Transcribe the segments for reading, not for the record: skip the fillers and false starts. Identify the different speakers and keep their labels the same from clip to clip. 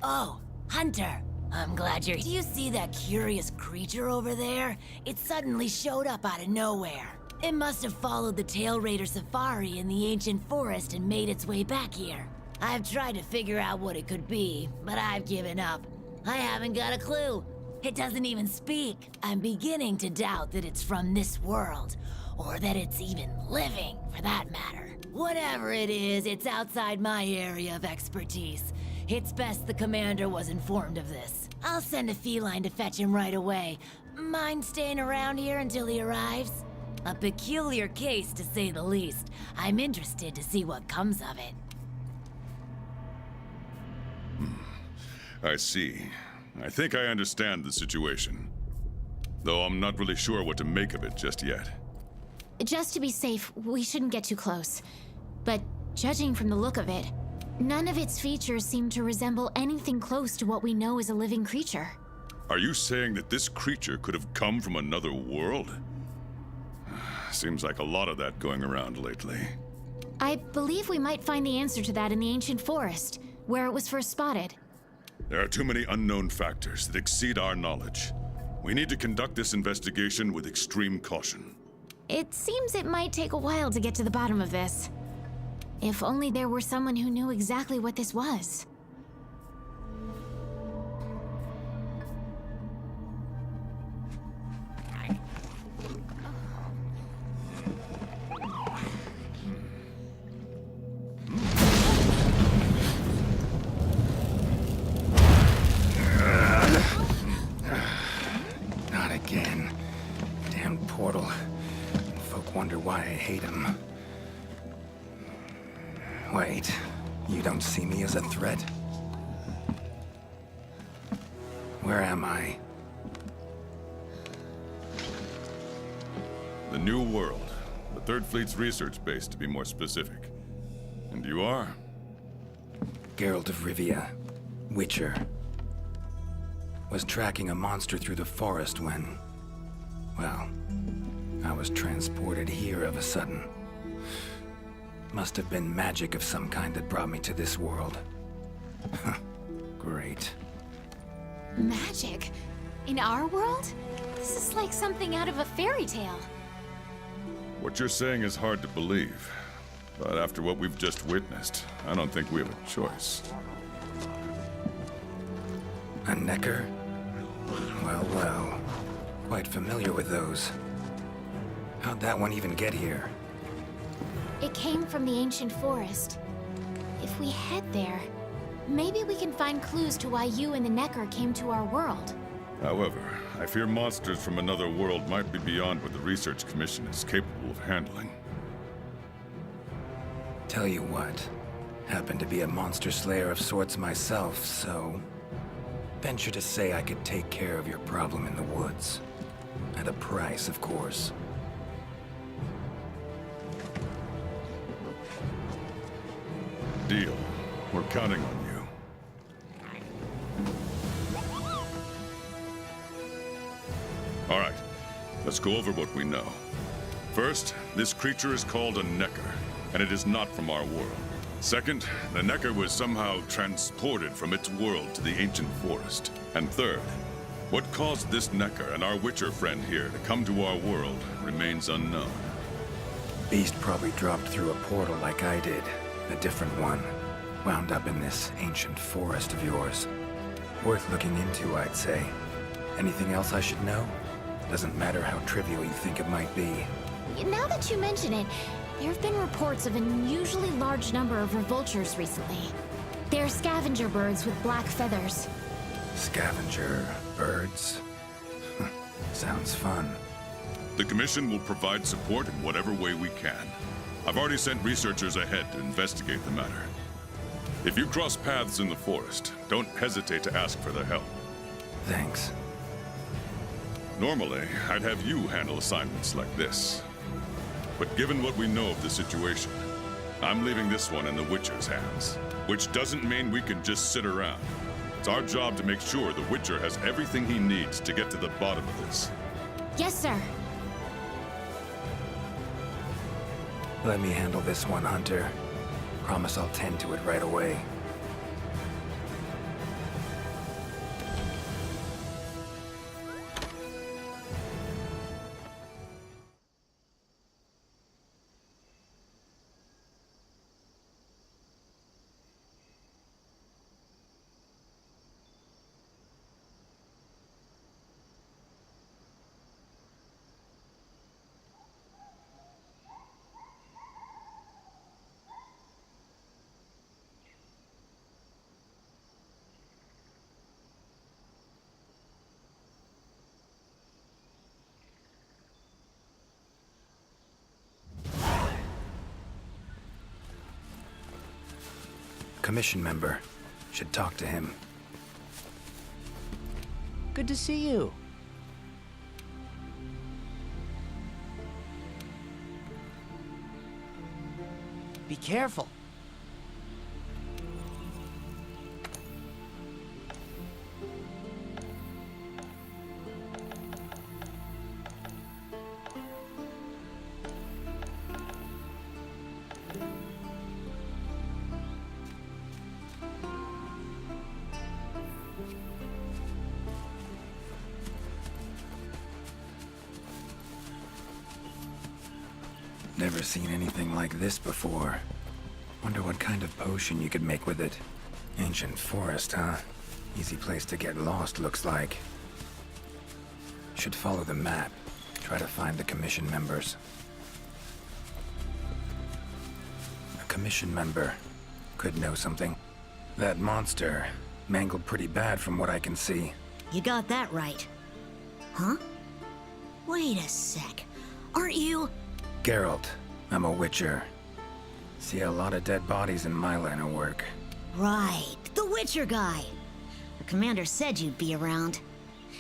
Speaker 1: Oh, Hunter. I'm glad you're here. Do you see that curious creature over there? It suddenly showed up out of nowhere. It must have followed the Tail Raider safari in the ancient forest and made its way back here. I've tried to figure out what it could be, but I've given up. I haven't got a clue. It doesn't even speak. I'm beginning to doubt that it's from this world, or that it's even living, for that matter. Whatever it is, it's outside my area of expertise. It's best the commander was informed of this. I'll send a feline to fetch him right away. Mind staying around here until he arrives? A peculiar case, to say the least. I'm interested to see what comes of it.
Speaker 2: I see. I think I understand the situation. Though I'm not really sure what to make of it just yet.
Speaker 3: Just to be safe, we shouldn't get too close. But judging from the look of it, none of its features seem to resemble anything close to what we know is a living creature.
Speaker 2: Are you saying that this creature could have come from another world? Seems like a lot of that going around lately.
Speaker 3: I believe we might find the answer to that in the ancient forest, where it was first spotted.
Speaker 2: There are too many unknown factors that exceed our knowledge. We need to conduct this investigation with extreme caution.
Speaker 3: It seems it might take a while to get to the bottom of this. If only there were someone who knew exactly what this was.
Speaker 4: Not again. Damn portal. Folk wonder why I hate him. Wait, you don't see me as a threat? Where am I?
Speaker 2: The New World. The Third Fleet's research base, to be more specific. And you are?
Speaker 4: Geralt of Rivia. Witcher. Was tracking a monster through the forest when... well, I was transported here of a sudden. Must have been magic of some kind that brought me to this world. Great.
Speaker 3: Magic? In our world? This is like something out of a fairy tale.
Speaker 2: What you're saying is hard to believe. But after what we've just witnessed, I don't think we have a choice.
Speaker 4: A necker? Well, well. Quite familiar with those. How'd that one even get here?
Speaker 3: It came from the ancient forest. If we head there, maybe we can find clues to why you and the Necker came to our world.
Speaker 2: However, I fear monsters from another world might be beyond what the Research Commission is capable of handling.
Speaker 4: Tell you what, happen to be a monster slayer of sorts myself, so... venture to say I could take care of your problem in the woods. At a price, of course.
Speaker 2: Deal. We're counting on you. All right, let's go over what we know. First, this creature is called a Necker, and it is not from our world. Second, the Necker was somehow transported from its world to the ancient forest. And third, what caused this Necker and our Witcher friend here to come to our world remains unknown.
Speaker 4: Beast probably dropped through a portal like I did. A different one. Wound up in this ancient forest of yours. Worth looking into, I'd say. Anything else I should know? Doesn't matter how trivial you think it might be.
Speaker 3: Now that you mention it, there have been reports of an unusually large number of revoltures recently. They're scavenger birds with black feathers.
Speaker 4: Scavenger birds? Sounds fun.
Speaker 2: The Commission will provide support in whatever way we can. I've already sent researchers ahead to investigate the matter. If you cross paths in the forest, don't hesitate to ask for their help.
Speaker 4: Thanks.
Speaker 2: Normally, I'd have you handle assignments like this. But given what we know of the situation, I'm leaving this one in the Witcher's hands. Which doesn't mean we can just sit around. It's our job to make sure the Witcher has everything he needs to get to the bottom of this.
Speaker 3: Yes, sir.
Speaker 4: Let me handle this one, Hunter. Promise I'll tend to it right away. Commission member. Should talk to him.
Speaker 5: Good to see you. Be careful.
Speaker 4: Never seen anything like this before. Wonder what kind of potion you could make with it. Ancient forest, huh? Easy place to get lost, looks like. Should follow the map. Try to find the commission members. A commission member. Could know something. That monster mangled pretty bad from what I can see.
Speaker 6: You got that right. Huh? Wait a sec. Aren't you...
Speaker 4: Geralt. I'm a witcher. See a lot of dead bodies in my line of work.
Speaker 6: Right, the Witcher guy. The commander said you'd be around.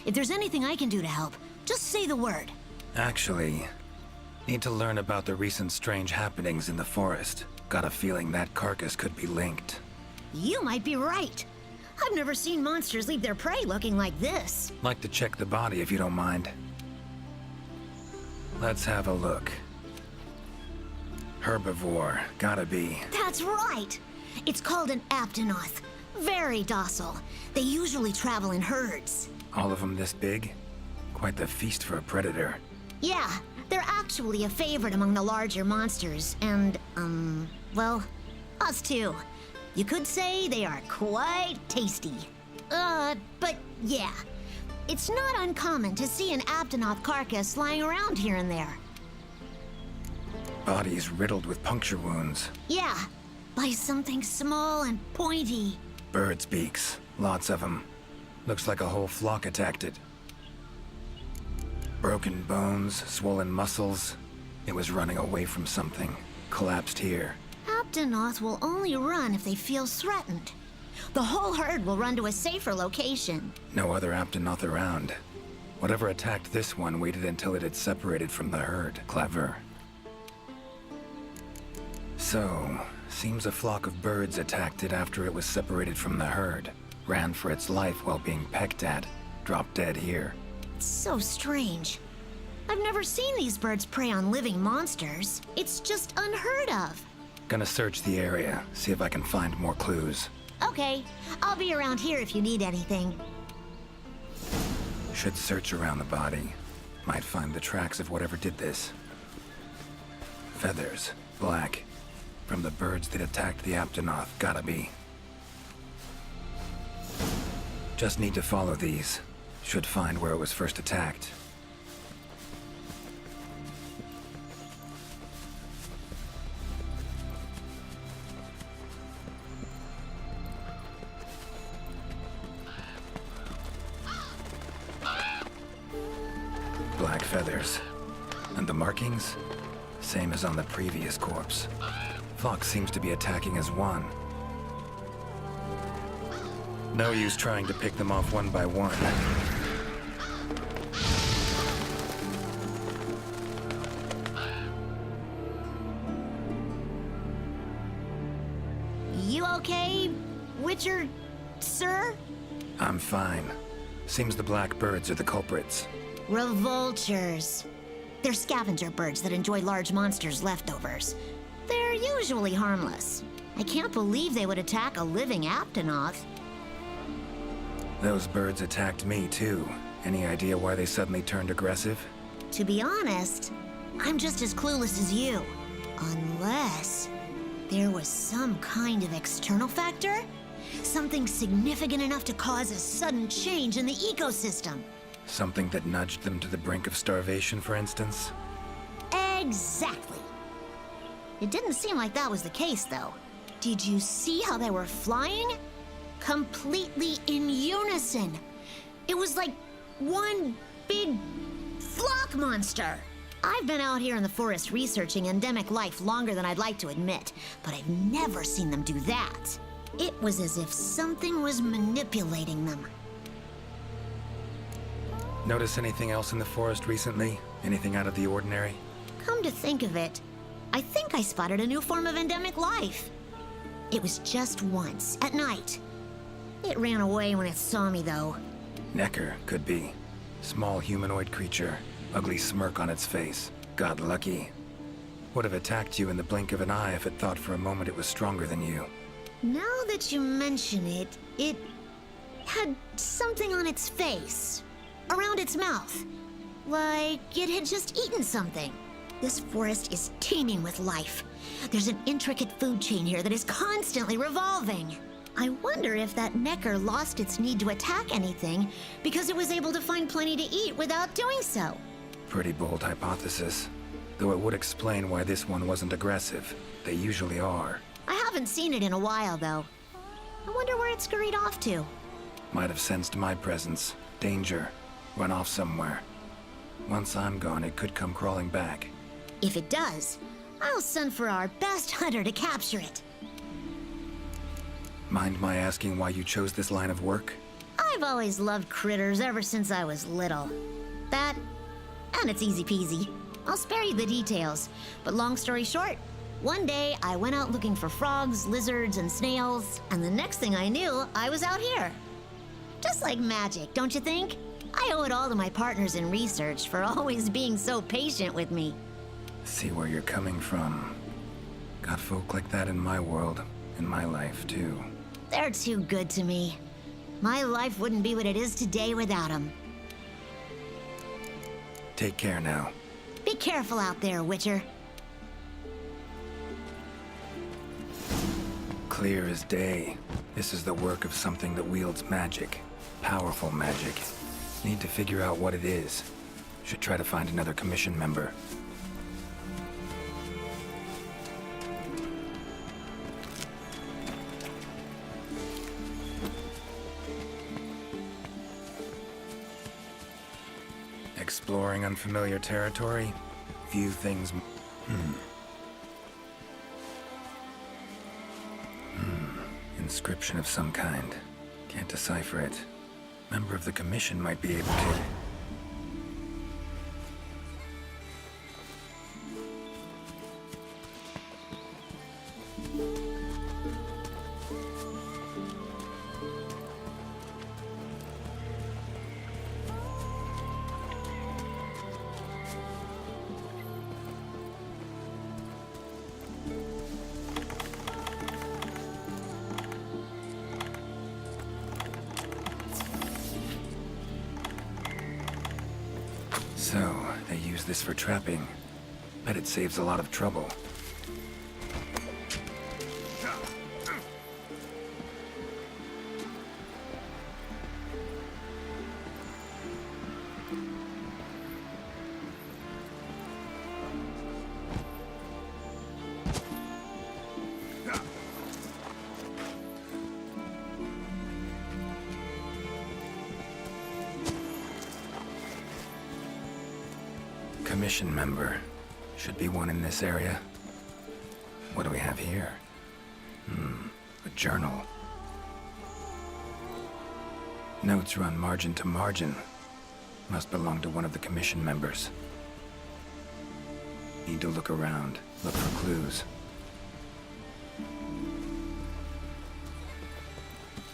Speaker 6: If there's anything I can do to help, just say the word.
Speaker 4: Actually, need to learn about the recent strange happenings in the forest. Got a feeling that carcass could be linked.
Speaker 6: You might be right. I've never seen monsters leave their prey looking like this.
Speaker 4: Like to check the body if you don't mind. Let's have a look. Herbivore, gotta be.
Speaker 6: That's right. It's called an aptonoth. Very docile. They usually travel in herds.
Speaker 4: All of them this big? Quite the feast for a predator.
Speaker 6: Yeah, they're actually a favorite among the larger monsters, and, well, us too. You could say they are quite tasty. But yeah, it's not uncommon to see an aptonoth carcass lying around here and there.
Speaker 4: Bodies riddled with puncture wounds.
Speaker 6: Yeah, by something small and pointy.
Speaker 4: Birds' beaks, lots of them. Looks like a whole flock attacked it. Broken bones, swollen muscles. It was running away from something. Collapsed here.
Speaker 6: Aptonoth will only run if they feel threatened. The whole herd will run to a safer location.
Speaker 4: No other Aptonoth around. Whatever attacked this one waited until it had separated from the herd. Clever. So, seems a flock of birds attacked it after it was separated from the herd. Ran for its life while being pecked at. Dropped dead here.
Speaker 6: It's so strange. I've never seen these birds prey on living monsters. It's just unheard of.
Speaker 4: Gonna search the area, see if I can find more clues.
Speaker 6: Okay, I'll be around here if you need anything.
Speaker 4: Should search around the body. Might find the tracks of whatever did this. Feathers, black. From the birds that attacked the Aptonoth, gotta be. Just need to follow these. Should find where it was first attacked. Black feathers. And the markings? Same as on the previous corpse. Fox seems to be attacking as one. No use trying to pick them off one by one.
Speaker 6: You okay, Witcher, sir?
Speaker 4: I'm fine. Seems the black birds are the culprits.
Speaker 6: Revoltures. They're scavenger birds that enjoy large monsters' leftovers. They're usually harmless. I can't believe they would attack a living Aptonoth.
Speaker 4: Those birds attacked me too. Any idea why they suddenly turned aggressive?
Speaker 6: To be honest, I'm just as clueless as you. Unless there was some kind of external factor? Something significant enough to cause a sudden change in the ecosystem.
Speaker 4: Something that nudged them to the brink of starvation, for instance?
Speaker 6: Exactly. It didn't seem like that was the case, though. Did you see how they were flying? Completely in unison. It was like one big flock monster. I've been out here in the forest researching endemic life longer than I'd like to admit, but I've never seen them do that. It was as if something was manipulating them.
Speaker 4: Notice anything else in the forest recently? Anything out of the ordinary?
Speaker 6: Come to think of it, I think I spotted a new form of endemic life. It was just once, at night. It ran away when it saw me, though.
Speaker 4: Necker, could be. Small humanoid creature, ugly smirk on its face. Got lucky. Would have attacked you in the blink of an eye if it thought for a moment it was stronger than you.
Speaker 6: Now that you mention it, it had something on its face, around its mouth, like it had just eaten something. This forest is teeming with life. There's an intricate food chain here that is constantly revolving. I wonder if that Necker lost its need to attack anything because it was able to find plenty to eat without doing so.
Speaker 4: Pretty bold hypothesis. Though it would explain why this one wasn't aggressive. They usually are.
Speaker 6: I haven't seen it in a while, though. I wonder where it scurried off to.
Speaker 4: Might have sensed my presence. Danger. Run off somewhere. Once I'm gone, it could come crawling back.
Speaker 6: If it does, I'll send for our best hunter to capture it.
Speaker 4: Mind my asking why you chose this line of work?
Speaker 6: I've always loved critters ever since I was little. That, and it's easy peasy. I'll spare you the details, but long story short, one day I went out looking for frogs, lizards, and snails, and the next thing I knew, I was out here. Just like magic, don't you think? I owe it all to my partners in research for always being so patient with me.
Speaker 4: See where you're coming from. Got folk like that in my world, in my life, too.
Speaker 6: They're too good to me. My life wouldn't be what it is today without them.
Speaker 4: Take care now.
Speaker 6: Be careful out there, Witcher.
Speaker 4: Clear as day. This is the work of something that wields magic. Powerful magic. Need to figure out what it is. Should try to find another commission member. Exploring unfamiliar territory? View things... Inscription of some kind. Can't decipher it. Member of the commission might be able to... So, they use this for trapping. Bet it saves a lot of trouble. Commission member. Should be one in this area. What do we have here? A journal. Notes run margin to margin. Must belong to one of the commission members. Need to look around, look for clues.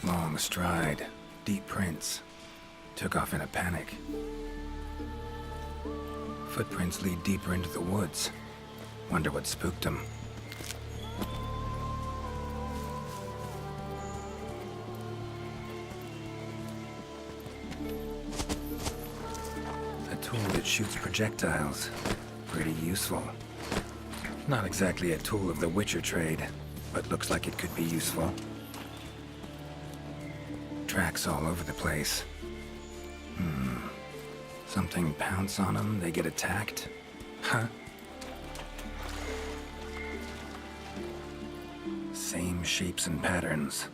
Speaker 4: Long stride, deep prints. Took off in a panic. Footprints lead deeper into the woods. Wonder what spooked him. A tool that shoots projectiles. Pretty useful. Not exactly a tool of the Witcher trade, but looks like it could be useful. Tracks all over the place. Something pounce on them, they get attacked? Huh? Same shapes and patterns.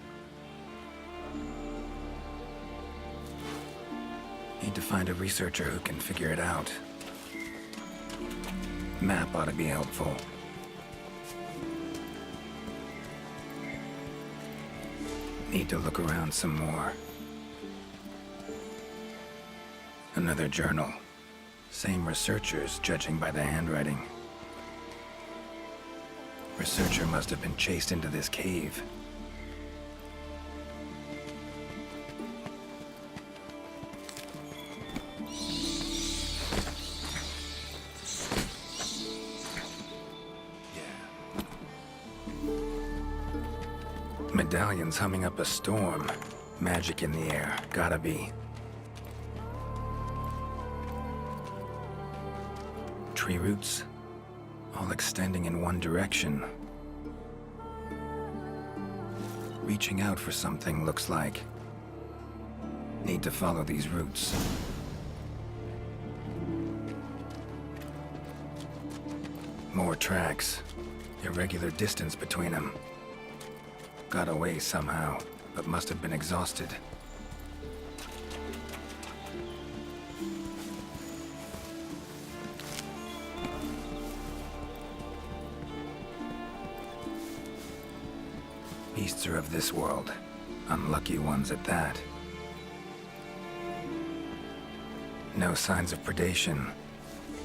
Speaker 4: Need to find a researcher who can figure it out. Map ought to be helpful. Need to look around some more. Another journal. Same researchers, judging by the handwriting. Researcher must have been chased into this cave. Medallion's humming up a storm. Magic in the air, gotta be. Tree roots, all extending in one direction. Reaching out for something, looks like. Need to follow these roots. More tracks. Irregular distance between them. Got away somehow, but must have been exhausted. Beasts are of this world. Unlucky ones at that. No signs of predation.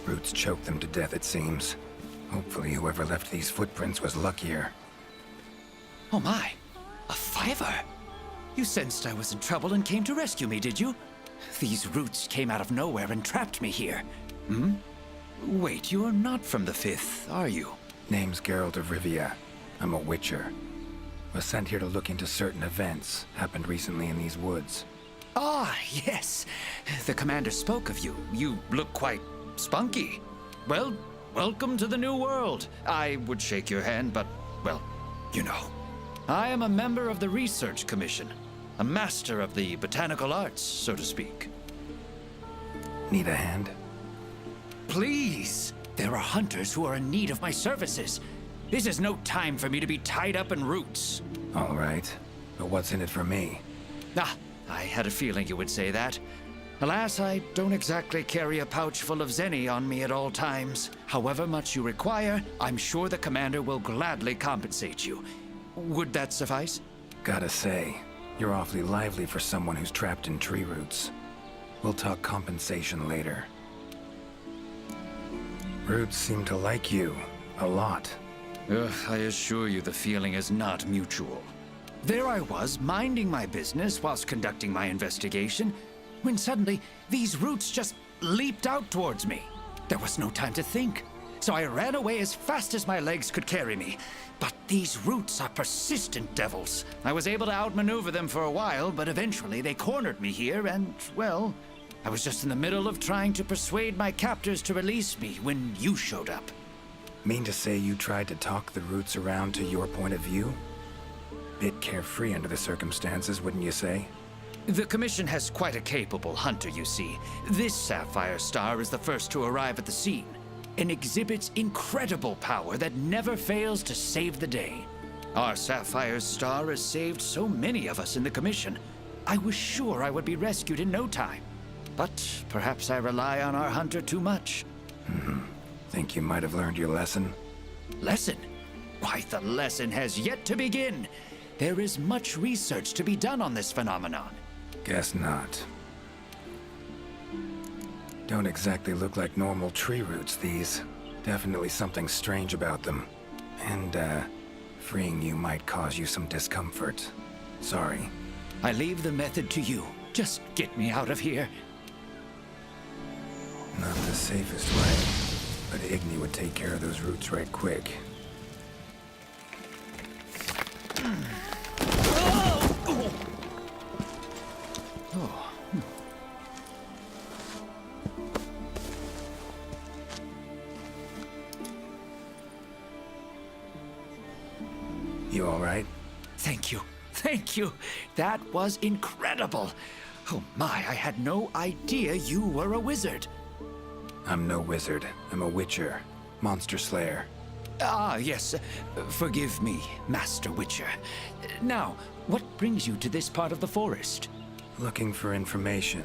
Speaker 4: Roots choked them to death, it seems. Hopefully whoever left these footprints was luckier.
Speaker 5: Oh my, a fiver! You sensed I was in trouble and came to rescue me, did you? These roots came out of nowhere and trapped me here. Hmm? Wait, you're not from the Fifth, are you?
Speaker 4: Name's Geralt of Rivia. I'm a witcher. Was sent here to look into certain events happened recently in these woods.
Speaker 5: Ah, yes. The commander spoke of you. You look quite spunky. Well, welcome to the new world. I would shake your hand, but, well, you know. I am a member of the Research Commission. A master of the botanical arts, so to speak.
Speaker 4: Need a hand?
Speaker 5: Please! There are hunters who are in need of my services. This is no time for me to be tied up in roots.
Speaker 4: All right. But what's in it for me?
Speaker 5: Ah, I had a feeling you would say that. Alas, I don't exactly carry a pouch full of zenny on me at all times. However much you require, I'm sure the commander will gladly compensate you. Would that suffice?
Speaker 4: Gotta say, you're awfully lively for someone who's trapped in tree roots. We'll talk compensation later. Roots seem to like you. A lot.
Speaker 5: Ugh, I assure you the feeling is not mutual. There I was, minding my business whilst conducting my investigation, when suddenly these roots just leaped out towards me. There was no time to think, so I ran away as fast as my legs could carry me. But these roots are persistent devils. I was able to outmaneuver them for a while, but eventually they cornered me here and, well, I was just in the middle of trying to persuade my captors to release me when you showed up.
Speaker 4: Mean to say you tried to talk the roots around to your point of view? Bit carefree under the circumstances, wouldn't you say?
Speaker 5: The Commission has quite a capable hunter, you see. This sapphire star is the first to arrive at the scene, and exhibits incredible power that never fails to save the day. Our sapphire star has saved so many of us in the Commission. I was sure I would be rescued in no time. But perhaps I rely on our hunter too much.
Speaker 4: Think you might have learned your lesson?
Speaker 5: Lesson? Why, the lesson has yet to begin. There is much research to be done on this phenomenon.
Speaker 4: Guess not. Don't exactly look like normal tree roots, these. Definitely something strange about them. And, freeing you might cause you some discomfort. Sorry.
Speaker 5: I leave the method to you. Just get me out of here.
Speaker 4: Not the safest way. But Igni would take care of those roots right quick. You all right?
Speaker 5: Thank you. Thank you. That was incredible. Oh my, I had no idea you were a wizard.
Speaker 4: I'm no wizard. I'm a witcher. Monster slayer.
Speaker 5: Ah, yes. Forgive me, Master Witcher. Now, what brings you to this part of the forest?
Speaker 4: Looking for information.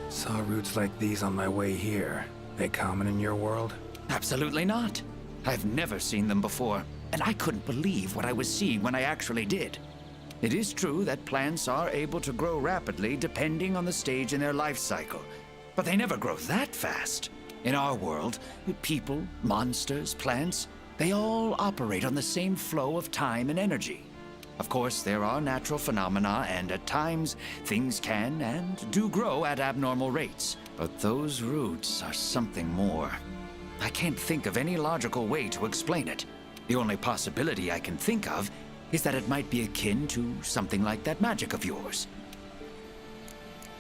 Speaker 4: Saw roots like these on my way here. They common in your world?
Speaker 5: Absolutely not. I've never seen them before, and I couldn't believe what I was seeing when I actually did. It is true that plants are able to grow rapidly depending on the stage in their life cycle, but they never grow that fast. In our world, people, monsters, plants, they all operate on the same flow of time and energy. Of course, there are natural phenomena, and at times, things can and do grow at abnormal rates. But those roots are something more. I can't think of any logical way to explain it. The only possibility I can think of is that it might be akin to something like that magic of yours.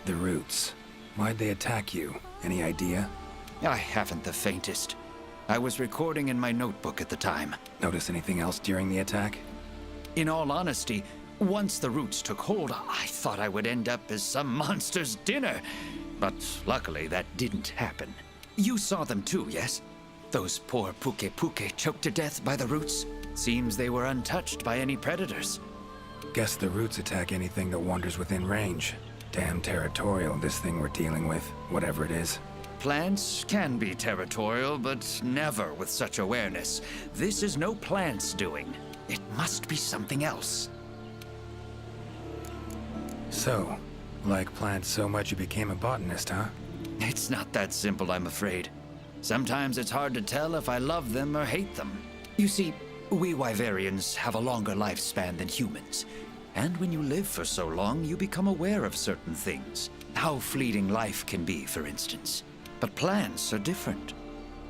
Speaker 4: The roots. Why'd they attack you? Any idea?
Speaker 5: I haven't the faintest. I was recording in my notebook at the time.
Speaker 4: Notice anything else during the attack?
Speaker 5: In all honesty, once the roots took hold, I thought I would end up as some monster's dinner. But luckily, that didn't happen. You saw them too, yes? Those poor Pukei Pukei choked to death by the roots. Seems they were untouched by any predators.
Speaker 4: Guess the roots attack anything that wanders within range. Damn territorial, this thing we're dealing with, whatever it is.
Speaker 5: Plants can be territorial, but never with such awareness. This is no plant's doing. It must be something else.
Speaker 4: So, like plants so much you became a botanist, huh?
Speaker 5: It's not that simple, I'm afraid. Sometimes it's hard to tell if I love them or hate them. You see, we Wyverians have a longer lifespan than humans. And when you live for so long, you become aware of certain things. How fleeting life can be, for instance. But plants are different.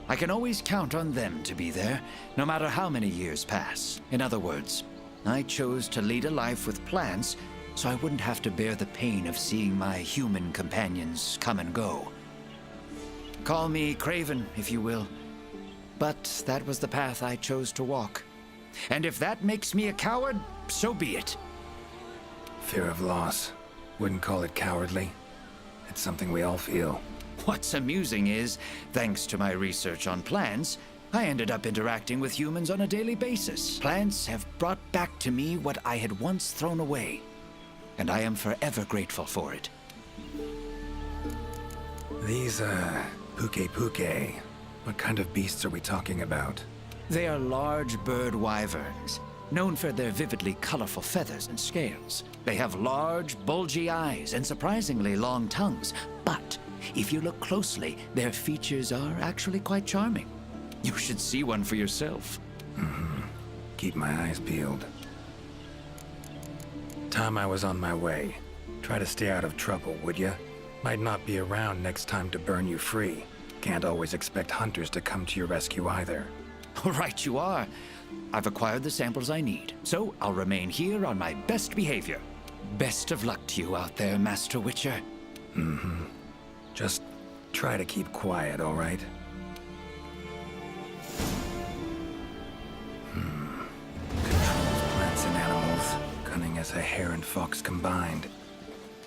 Speaker 5: I can always count on them to be there, no matter how many years pass. In other words, I chose to lead a life with plants so I wouldn't have to bear the pain of seeing my human companions come and go. Call me craven, if you will. But that was the path I chose to walk. And if that makes me a coward, so be it.
Speaker 4: Fear of loss. Wouldn't call it cowardly. It's something we all feel.
Speaker 5: What's amusing is, thanks to my research on plants, I ended up interacting with humans on a daily basis. Plants have brought back to me what I had once thrown away, and I am forever grateful for it.
Speaker 4: These, Pukei Pukei, what kind of beasts are we talking about?
Speaker 5: They are large bird wyverns, known for their vividly colorful feathers and scales. They have large, bulgy eyes and surprisingly long tongues, but if you look closely, their features are actually quite charming. You should see one for yourself.
Speaker 4: Keep my eyes peeled. Time I was on my way. Try to stay out of trouble, would ya? Might not be around next time to burn you free. Can't always expect hunters to come to your rescue either.
Speaker 5: Right you are. I've acquired the samples I need, so I'll remain here on my best behavior. Best of luck to you out there, Master Witcher.
Speaker 4: Just try to keep quiet, all right? Controls plants and animals. Cunning as a hare and fox combined.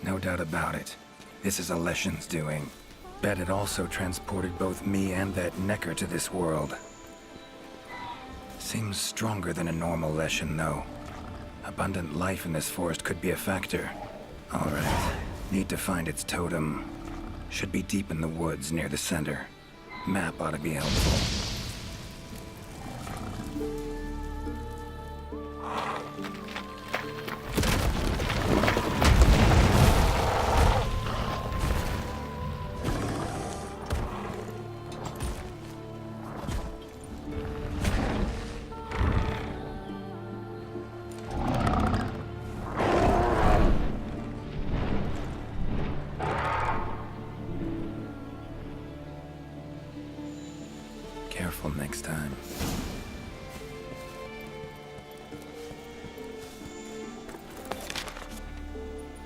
Speaker 4: No doubt about it. This is Alession's doing. Bet it also transported both me and that Necker to this world. Seems stronger than a normal Leshen, though. Abundant life in this forest could be a factor. All right. Need to find its totem. Should be deep in the woods near the center. Map ought to be helpful. Careful next time.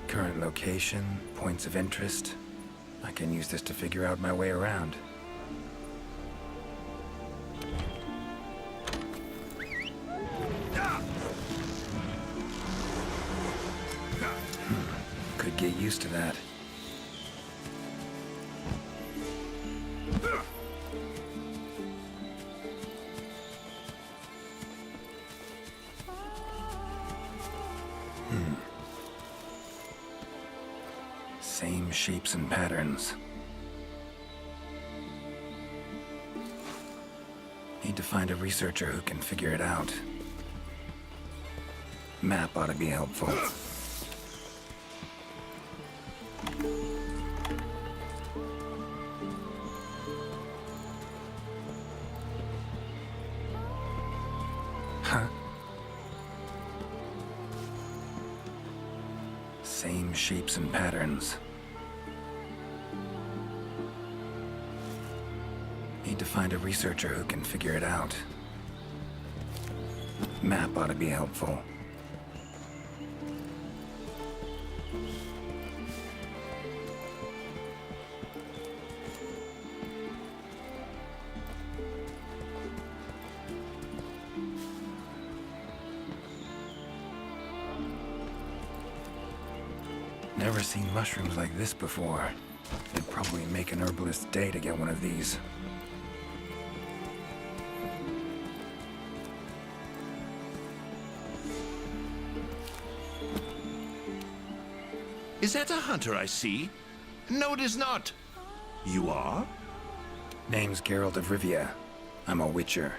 Speaker 4: Current location, points of interest. I can use this to figure out my way around. Could get used to that. Same shapes and patterns. Need to find a researcher who can figure it out. Map ought to be helpful. Huh? Same shapes and patterns. Need to find a researcher who can figure it out. Map ought to be helpful. Never seen mushrooms like this before. It'd probably make an herbalist's day to get one of these.
Speaker 7: Is that a hunter I see? No, it is not. You are?
Speaker 4: Name's Geralt of Rivia. I'm a witcher.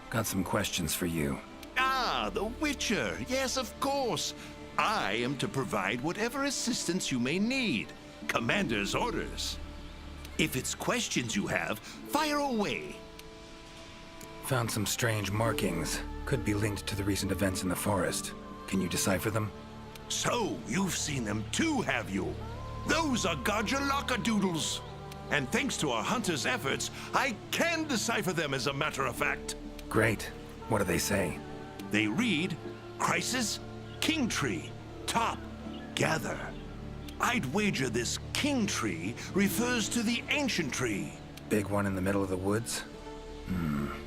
Speaker 4: Got some questions for you.
Speaker 7: Ah, the Witcher. Yes, of course. I am to provide whatever assistance you may need. Commander's orders. If it's questions you have, fire away.
Speaker 4: Found some strange markings. Could be linked to the recent events in the forest. Can you decipher them?
Speaker 7: So, you've seen them too, have you? Those are Gajalaka doodles. And thanks to our hunter's efforts, I can decipher them as a matter of fact.
Speaker 4: Great. What do they say?
Speaker 7: They read, Crisis, King Tree, Top, Gather. I'd wager this King Tree refers to the ancient tree.
Speaker 4: Big one in the middle of the woods?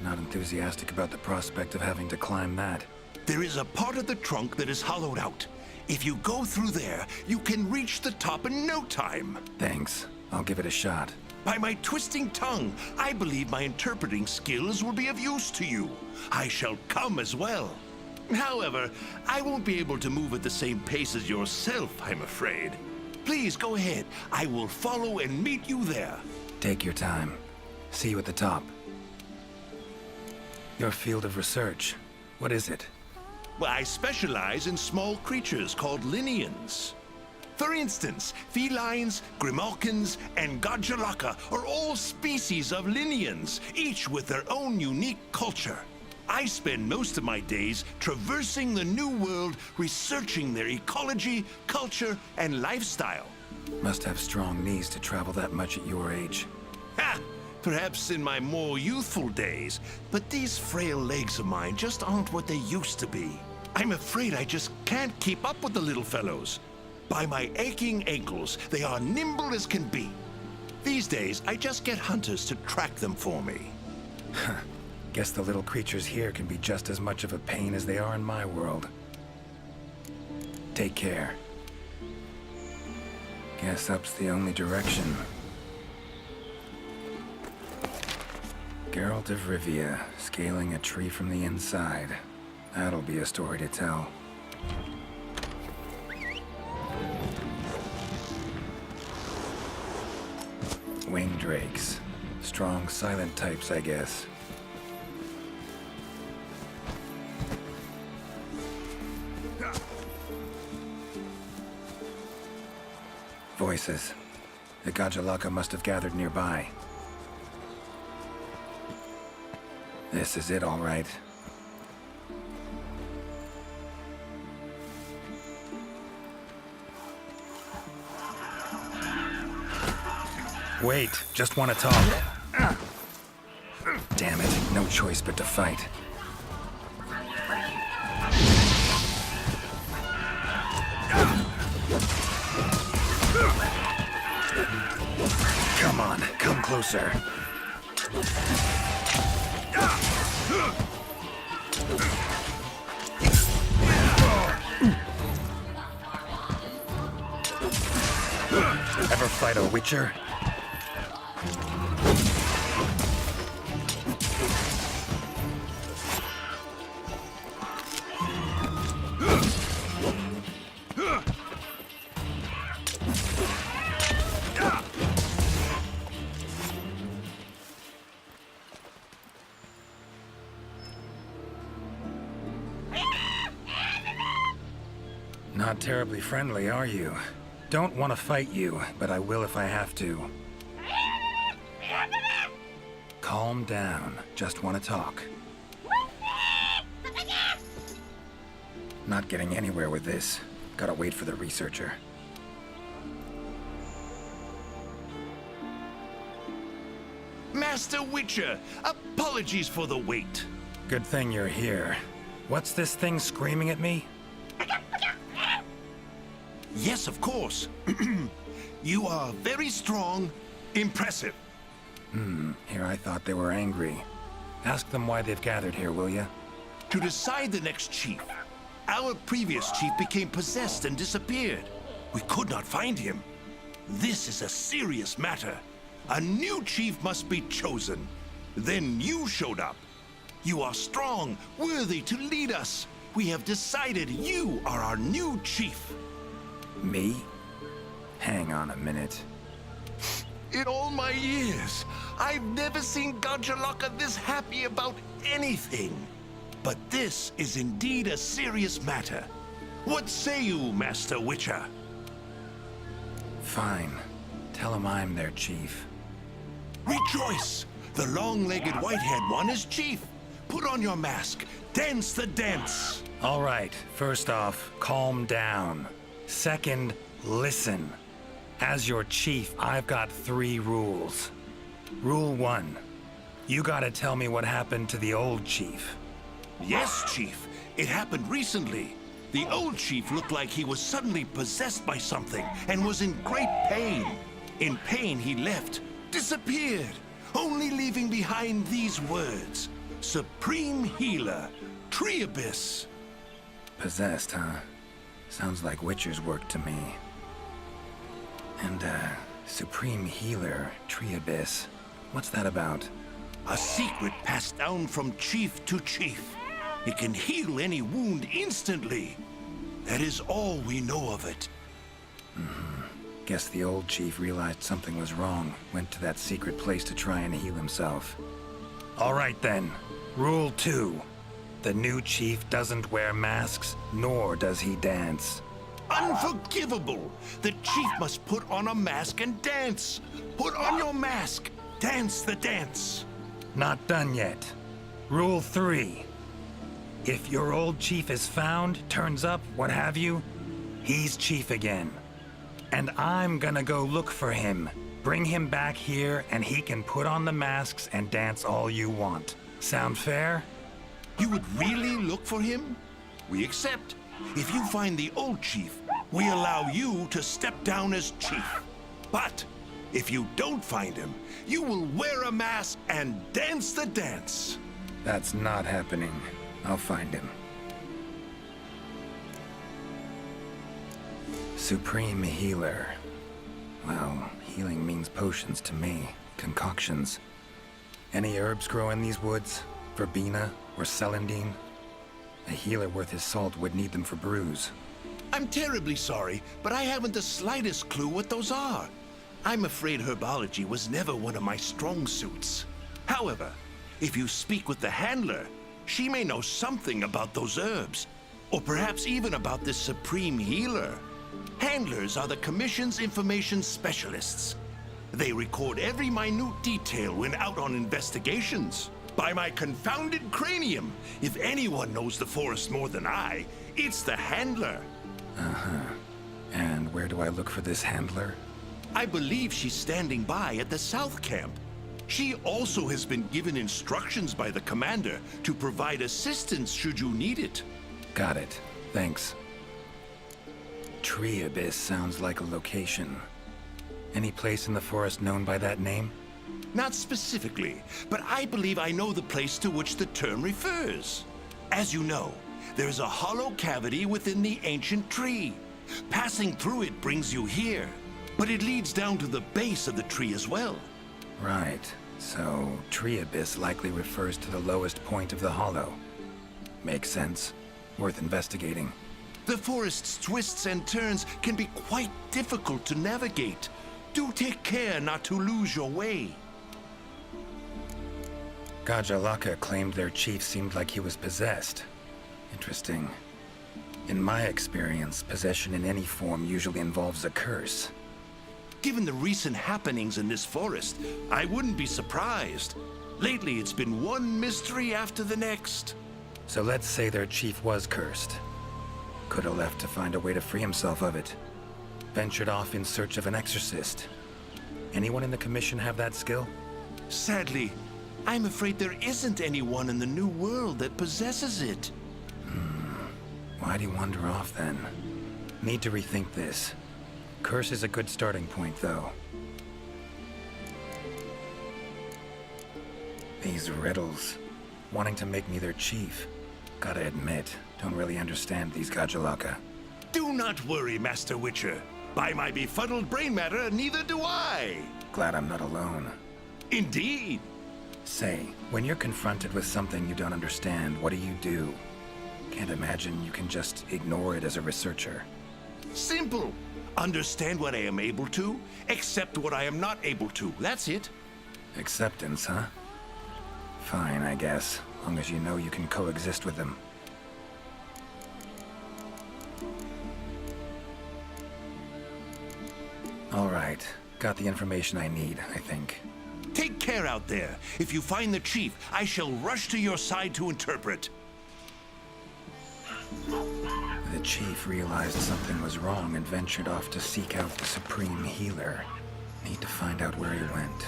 Speaker 4: Not enthusiastic about the prospect of having to climb that.
Speaker 7: There is a part of the trunk that is hollowed out. If you go through there, you can reach the top in no time.
Speaker 4: Thanks. I'll give it a shot.
Speaker 7: By my twisting tongue, I believe my interpreting skills will be of use to you. I shall come as well. However, I won't be able to move at the same pace as yourself, I'm afraid. Please go ahead. I will follow and meet you there.
Speaker 4: Take your time. See you at the top. Your field of research. What is it?
Speaker 7: Well, I specialize in small creatures called Linians. For instance, felines, grimalkins, and Gajalaka are all species of Linians, each with their own unique culture. I spend most of my days traversing the New World, researching their ecology, culture, and lifestyle.
Speaker 4: Must have strong knees to travel that much at your age.
Speaker 7: Ha! Perhaps in my more youthful days, but these frail legs of mine just aren't what they used to be. I'm afraid I just can't keep up with the little fellows. By my aching ankles, they are nimble as can be. These days, I just get hunters to track them for me.
Speaker 4: Guess the little creatures here can be just as much of a pain as they are in my world. Take care. Guess up's the only direction. Geralt of Rivia, scaling a tree from the inside. That'll be a story to tell. Winged drakes. Strong, silent types, I guess. Voices. The Gajalaka must have gathered nearby. This is it, all right. Wait, just want to talk. Damn it, no choice but to fight. Come on, come closer. Ever fight a witcher? Not terribly friendly, are you? Don't want to fight you, but I will if I have to. Calm down. Just want to talk. Not getting anywhere with this. Gotta wait for the researcher.
Speaker 7: Master Witcher, apologies for the wait.
Speaker 4: Good thing you're here. What's this thing screaming at me?
Speaker 7: Yes, of course. You are very strong, impressive.
Speaker 4: Here I thought they were angry. Ask them why they've gathered here, will ya?
Speaker 7: To decide the next chief. Our previous chief became possessed and disappeared. We could not find him. This is a serious matter. A new chief must be chosen. Then you showed up. You are strong, worthy to lead us. We have decided you are our new chief.
Speaker 4: Me? Hang on a minute.
Speaker 7: In all my years, I've never seen Gajalaka this happy about anything. But this is indeed a serious matter. What say you, Master Witcher?
Speaker 4: Fine. Tell him I'm their chief.
Speaker 7: Rejoice! The long-legged white-haired one is chief. Put on your mask. Dance the dance.
Speaker 4: All right, first off, calm down. Second, listen. As your chief, I've got 3 rules. Rule 1. You gotta tell me what happened to the old chief.
Speaker 7: Yes, Chief. It happened recently. The old chief looked like he was suddenly possessed by something and was in great pain. In pain, he left, disappeared, only leaving behind these words. Supreme Healer, Triabyss.
Speaker 4: Possessed, huh? Sounds like Witcher's work to me. And, Supreme Healer, Triabyss. What's that about?
Speaker 7: A secret passed down from chief to chief. It can heal any wound instantly. That is all we know of it.
Speaker 4: Guess the old chief realized something was wrong, went to that secret place to try and heal himself. All right then. Rule 2. The new chief doesn't wear masks, nor does he dance.
Speaker 7: Unforgivable! The chief must put on a mask and dance. Put on your mask. Dance the dance.
Speaker 4: Not done yet. Rule 3. If your old chief is found, turns up, what have you, he's chief again. And I'm gonna go look for him. Bring him back here, and he can put on the masks and dance all you want. Sound fair?
Speaker 7: You would really look for him? We accept. If you find the old chief, we allow you to step down as chief. But if you don't find him, you will wear a mask and dance the dance.
Speaker 4: That's not happening. I'll find him. Supreme Healer. Well, healing means potions to me. Concoctions. Any herbs grow in these woods? Verbena or celandine? A healer worth his salt would need them for brews.
Speaker 7: I'm terribly sorry, but I haven't the slightest clue what those are. I'm afraid herbology was never one of my strong suits. However, if you speak with the handler, she may know something about those herbs, or perhaps even about this supreme healer. Handlers are the Commission's information specialists. They record every minute detail when out on investigations. By my confounded cranium, if anyone knows the forest more than I, it's the handler.
Speaker 4: And where do I look for this handler?
Speaker 7: I believe she's standing by at the South Camp. She also has been given instructions by the commander to provide assistance should you need it.
Speaker 4: Got it. Thanks. Triabyss sounds like a location. Any place in the forest known by that name?
Speaker 7: Not specifically, but I believe I know the place to which the term refers. As you know, there is a hollow cavity within the ancient tree. Passing through it brings you here, but it leads down to the base of the tree as well.
Speaker 4: Right. So, Triabyss likely refers to the lowest point of the hollow. Makes sense. Worth investigating.
Speaker 7: The forest's twists and turns can be quite difficult to navigate. Do take care not to lose your way.
Speaker 4: Gajalaka claimed their chief seemed like he was possessed. Interesting. In my experience, possession in any form usually involves a curse.
Speaker 7: Given the recent happenings in this forest, I wouldn't be surprised. Lately, it's been one mystery after the next.
Speaker 4: So let's say their chief was cursed. Could have left to find a way to free himself of it. Ventured off in search of an exorcist. Anyone in the commission have that skill?
Speaker 7: Sadly, I'm afraid there isn't anyone in the New World that possesses it.
Speaker 4: Why'd he wander off then? Need to rethink this. Curse is a good starting point, though. These riddles. Wanting to make me their chief. Gotta admit, don't really understand these Gajalaka.
Speaker 7: Do not worry, Master Witcher. By my befuddled brain matter, neither do I.
Speaker 4: Glad I'm not alone.
Speaker 7: Indeed.
Speaker 4: Say, when you're confronted with something you don't understand, what do? Can't imagine you can just ignore it as a researcher.
Speaker 7: Simple. Understand what I am able to, accept what I am not able to. That's it.
Speaker 4: Acceptance, huh? Fine, I guess. Long as you know you can coexist with them. All right. Got the information I need, I think.
Speaker 7: Take care out there. If you find the chief, I shall rush to your side to interpret.
Speaker 4: The chief realized something was wrong and ventured off to seek out the supreme healer. Need to find out where he went.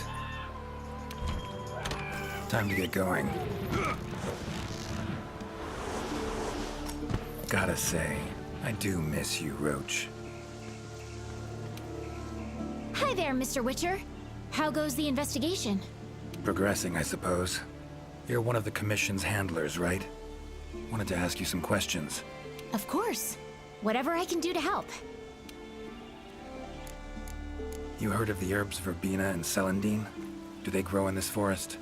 Speaker 4: Time to get going. Gotta say, I do miss you, Roach.
Speaker 3: Hi there, Mr. Witcher. How goes the investigation?
Speaker 4: Progressing, I suppose. You're one of the Commission's handlers, right? Wanted to ask you some questions.
Speaker 3: Of course. Whatever I can do to help.
Speaker 4: You heard of the herbs verbena and celandine? Do they grow in this forest?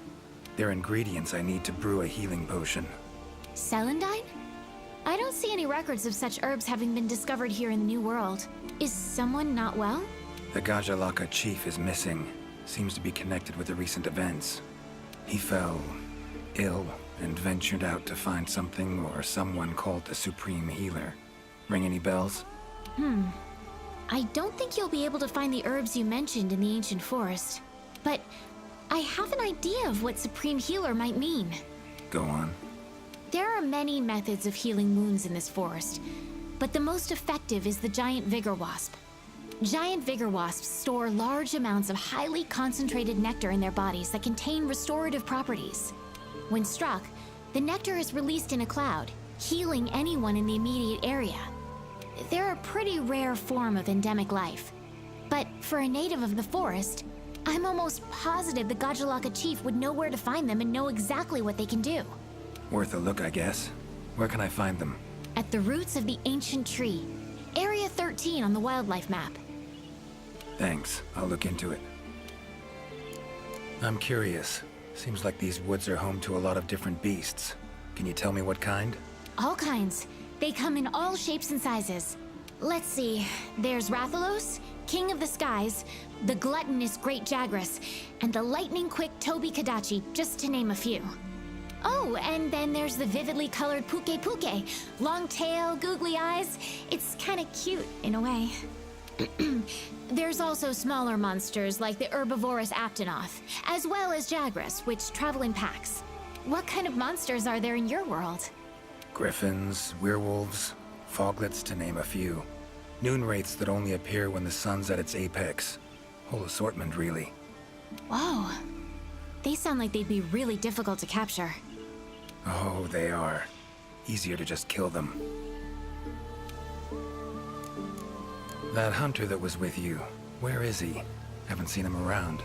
Speaker 4: They're ingredients I need to brew a healing potion.
Speaker 3: Celandine? I don't see any records of such herbs having been discovered here in the New World. Is someone not well?
Speaker 4: The Gajalaka chief is missing. Seems to be connected with the recent events. He fell ill and ventured out to find something or someone called the Supreme Healer. Ring any bells?
Speaker 3: I don't think you'll be able to find the herbs you mentioned in the ancient forest. But I have an idea of what Supreme Healer might mean.
Speaker 4: Go on.
Speaker 3: There are many methods of healing wounds in this forest, but the most effective is the giant vigor wasp. Giant vigor wasps store large amounts of highly concentrated nectar in their bodies that contain restorative properties. When struck, the nectar is released in a cloud, healing anyone in the immediate area. They're a pretty rare form of endemic life. But for a native of the forest, I'm almost positive the Gajalaka chief would know where to find them and know exactly what they can do.
Speaker 4: Worth a look, I guess. Where can I find them?
Speaker 3: At the roots of the ancient tree, Area 13 on the wildlife map.
Speaker 4: Thanks. I'll look into it. I'm curious. Seems like these woods are home to a lot of different beasts. Can you tell me what kind?
Speaker 3: All kinds. They come in all shapes and sizes. Let's see. There's Rathalos, King of the Skies, the gluttonous Great Jagras, and the lightning-quick Toby Kadachi, just to name a few. Oh, and then there's the vividly colored Pukei Pukei. Long tail, googly eyes. It's kind of cute, in a way. There's also smaller monsters like the herbivorous Aptonoth, as well as Jagras, which travel in packs. What kind of monsters are there in your world?
Speaker 4: Griffins, werewolves, foglets, to name a few. Noon wraiths that only appear when the sun's at its apex. Whole assortment, really.
Speaker 3: Whoa. They sound like they'd be really difficult to capture.
Speaker 4: Oh, they are. Easier to just kill them. That hunter that was with you, where is he? Haven't seen him around.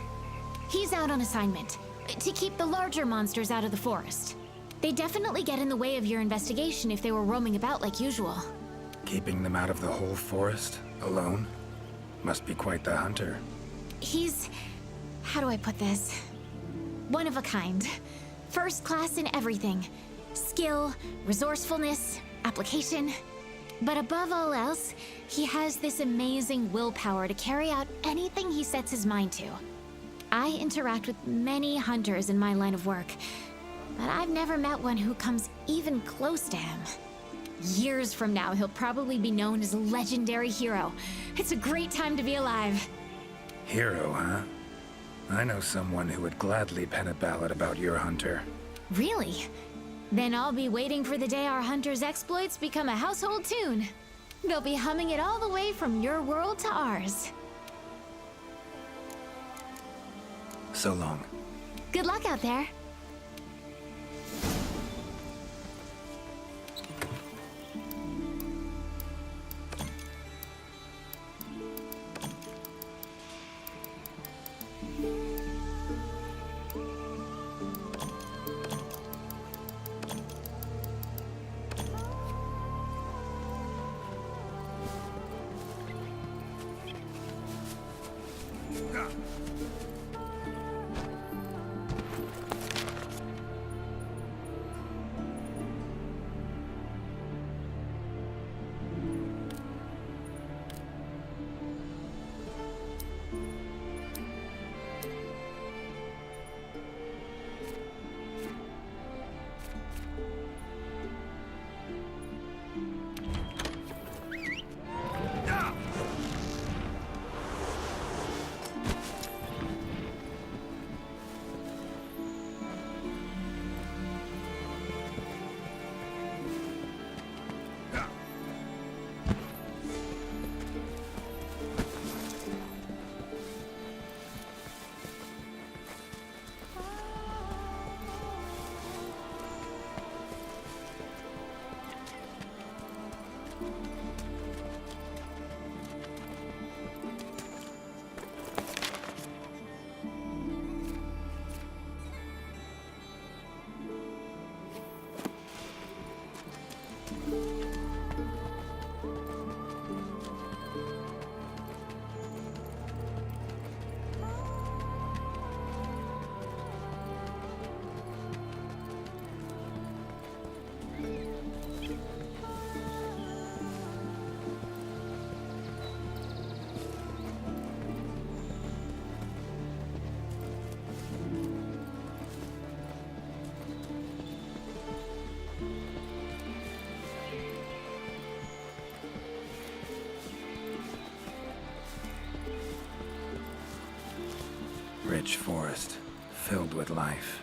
Speaker 3: He's out on assignment, to keep the larger monsters out of the forest. They definitely get in the way of your investigation if they were roaming about like usual.
Speaker 4: Keeping them out of the whole forest? Alone? Must be quite the hunter.
Speaker 3: He's... how do I put this? One of a kind. First class in everything. Skill, resourcefulness, application. But above all else, he has this amazing willpower to carry out anything he sets his mind to. I interact with many hunters in my line of work, but I've never met one who comes even close to him. Years from now, he'll probably be known as a legendary hero. It's a great time to be alive.
Speaker 4: Hero, huh? I know someone who would gladly pen a ballad about your hunter.
Speaker 3: Really? Then I'll be waiting for the day our hunter's exploits become a household tune. They'll be humming it all the way from your world to ours.
Speaker 4: So long.
Speaker 3: Good luck out there.
Speaker 4: Rich forest, filled with life.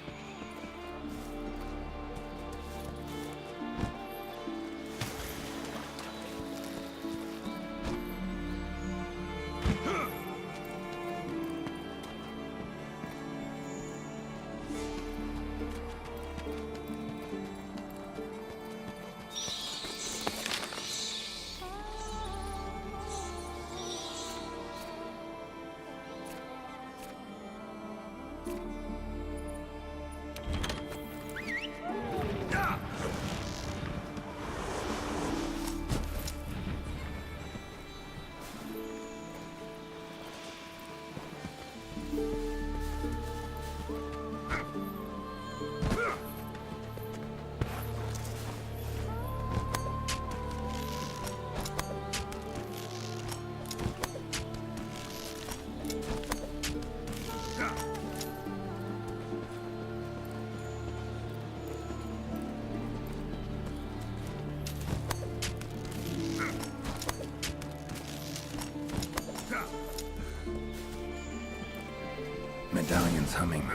Speaker 4: Medallion's humming.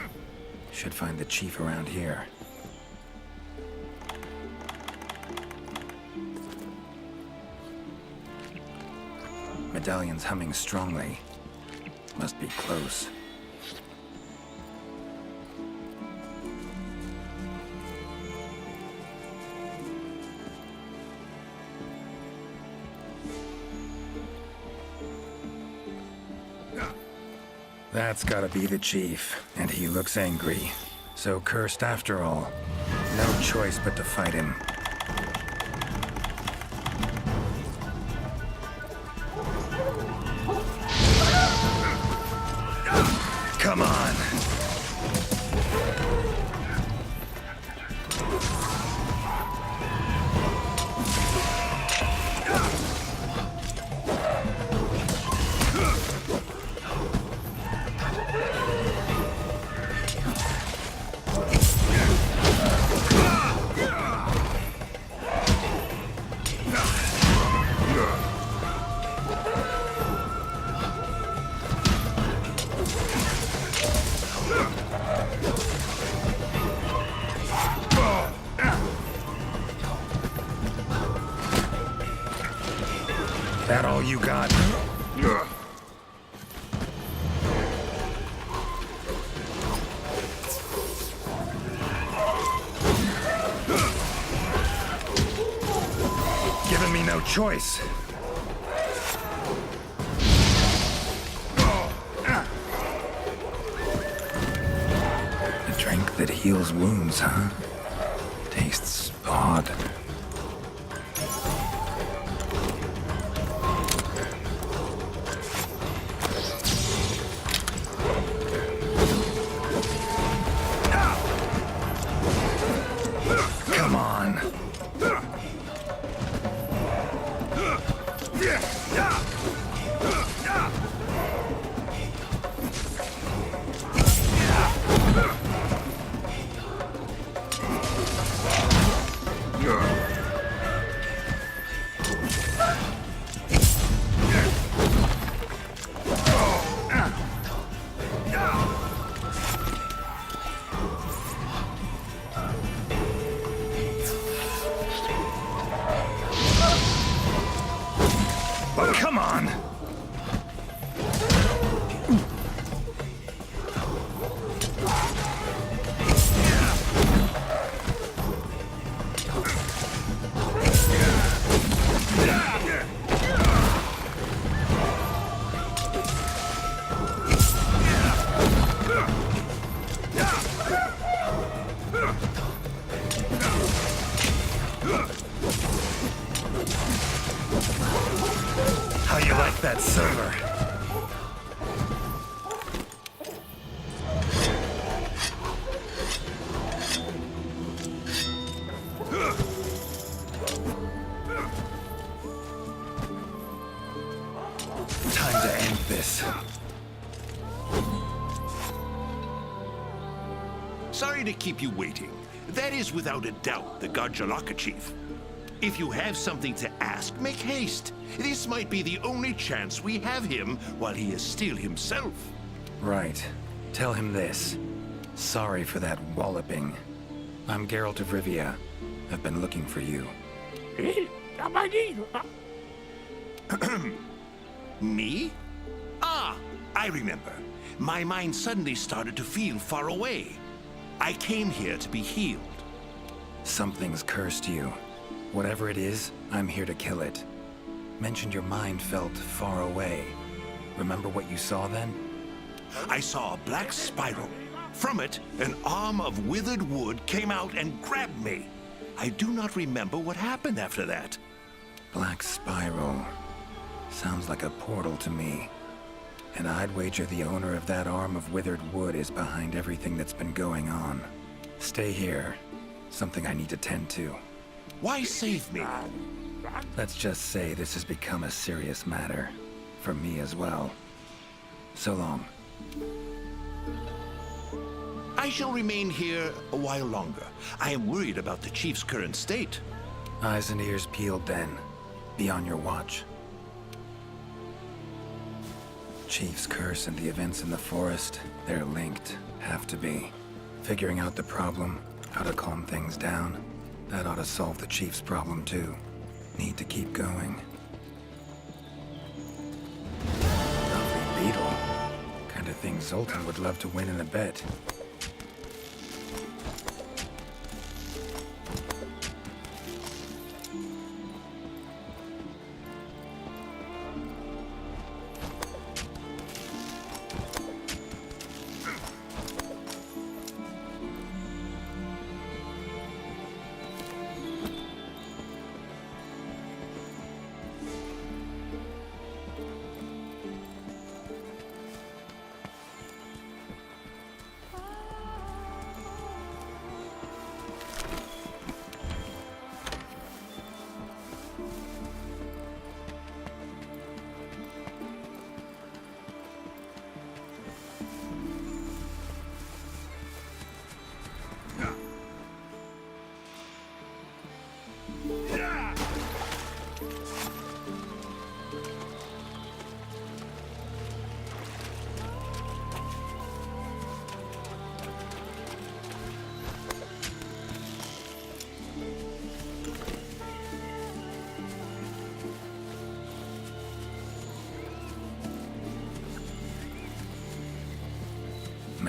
Speaker 4: Should find the chief around here. Medallion's humming strongly. Must be close. That's gotta be the chief, and he looks angry. So cursed after all. No choice but to fight him. Come on! all you got? Giving me no choice. A drink that heals wounds, huh? Tastes odd. Come on. But come on! How you like that silver? Time to end this.
Speaker 7: Sorry to keep you waiting. That is without a doubt the Gajalaka chief. If you have something to ask, make haste. This might be the only chance we have him while he is still himself.
Speaker 4: Right. Tell him this. Sorry for that walloping. I'm Geralt of Rivia. I've been looking for you.
Speaker 7: Me? Ah, I remember. My mind suddenly started to feel far away. I came here to be healed.
Speaker 4: Something's cursed you. Whatever it is, I'm here to kill it. Mentioned your mind felt far away. Remember what you saw then?
Speaker 7: I saw a black spiral. From it, an arm of withered wood came out and grabbed me. I do not remember what happened after that.
Speaker 4: Black spiral. Sounds like a portal to me. And I'd wager the owner of that arm of withered wood is behind everything that's been going on. Stay here. Something I need to tend to.
Speaker 7: Why save me?
Speaker 4: Let's just say this has become a serious matter. For me as well. So long.
Speaker 7: I shall remain here a while longer. I am worried about the chief's current state.
Speaker 4: Eyes and ears peeled then. Be on your watch. Chief's curse and the events in the forest, they're linked. Have to be. Figuring out the problem, how to calm things down, that ought to solve the Chief's problem too. Need to keep going. Lovely beetle. Kind of thing Zoltan would love to win in a bet.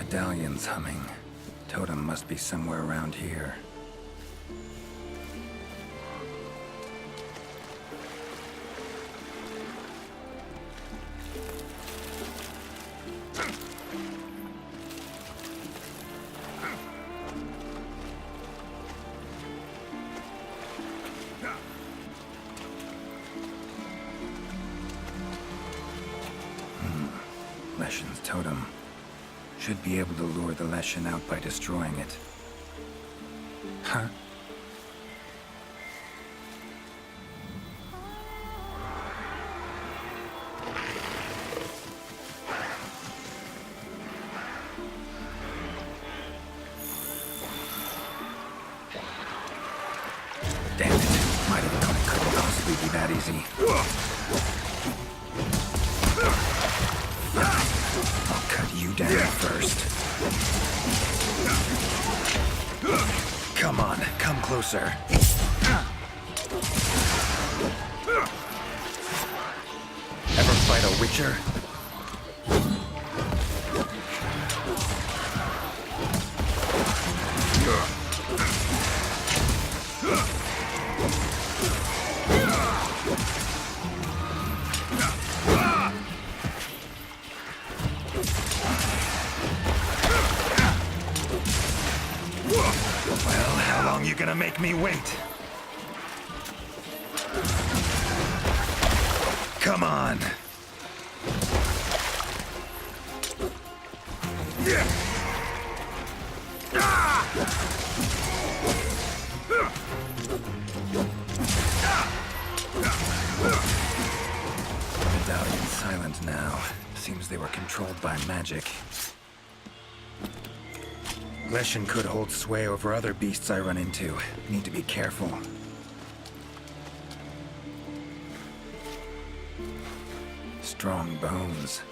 Speaker 4: Medallion's humming. Totem must be somewhere around here. Leshen's totem. Should be able to lure the Leshen out by destroying it. Huh? Damn it. Might have thought it couldn't possibly be that easy. I'll cut you down first. Come on, come closer. Ever fight a Witcher? Well, how long you gonna make me wait? Come on. Medallion's silent now. Seems they were controlled by magic. Leshen could hold sway over other beasts I run into. Need to be careful. Strong bones.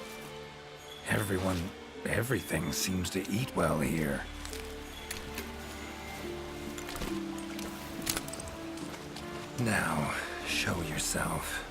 Speaker 4: Everything seems to eat well here. Now, show yourself.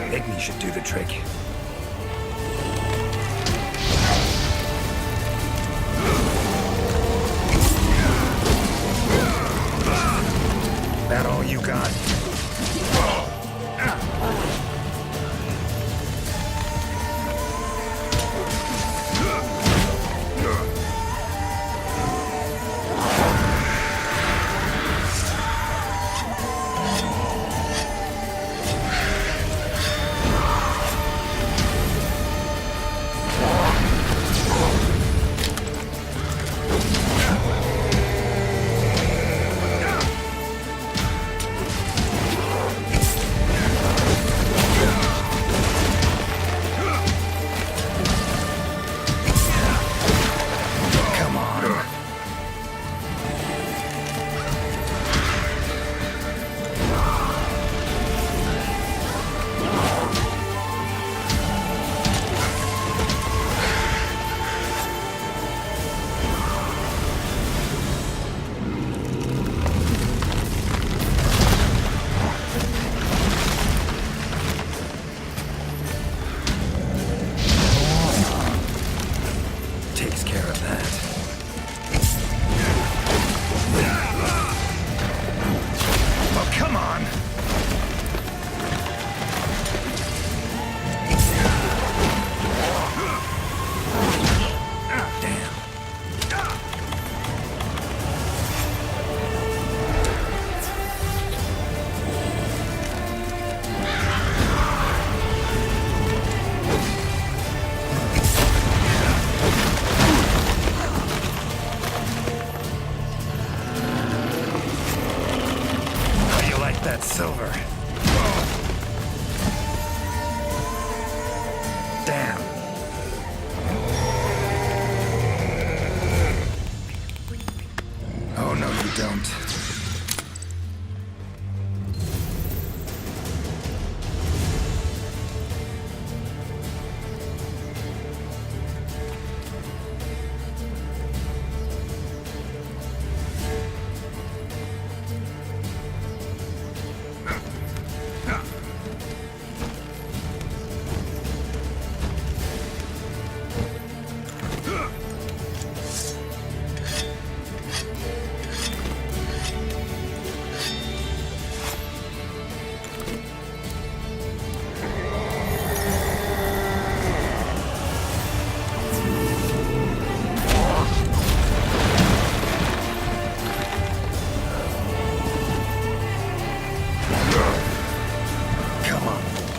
Speaker 4: Igni should do the trick. That all you got?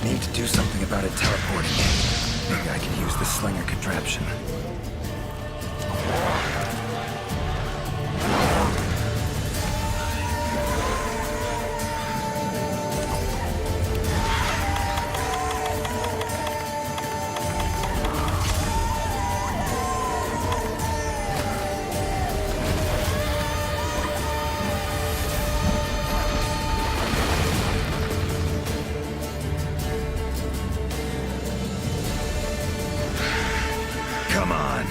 Speaker 4: Need to do something about it teleporting. Maybe I can use the slinger contraption. Come on.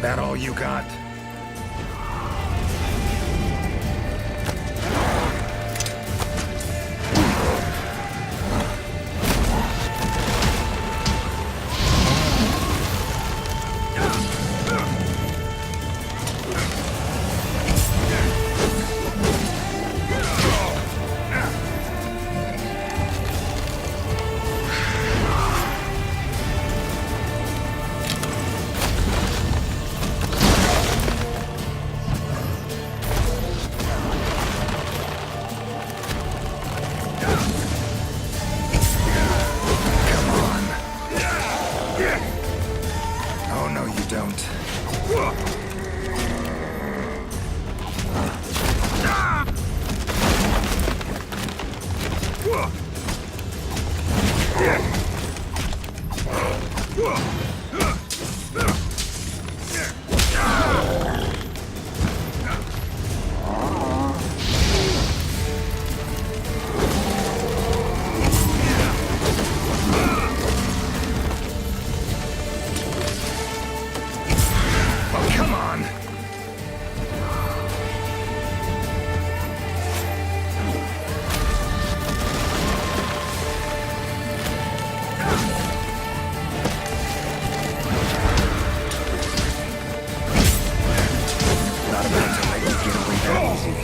Speaker 4: That all you got? Oh, no, you don't. Oh, come on! Not about to let you get away that easy.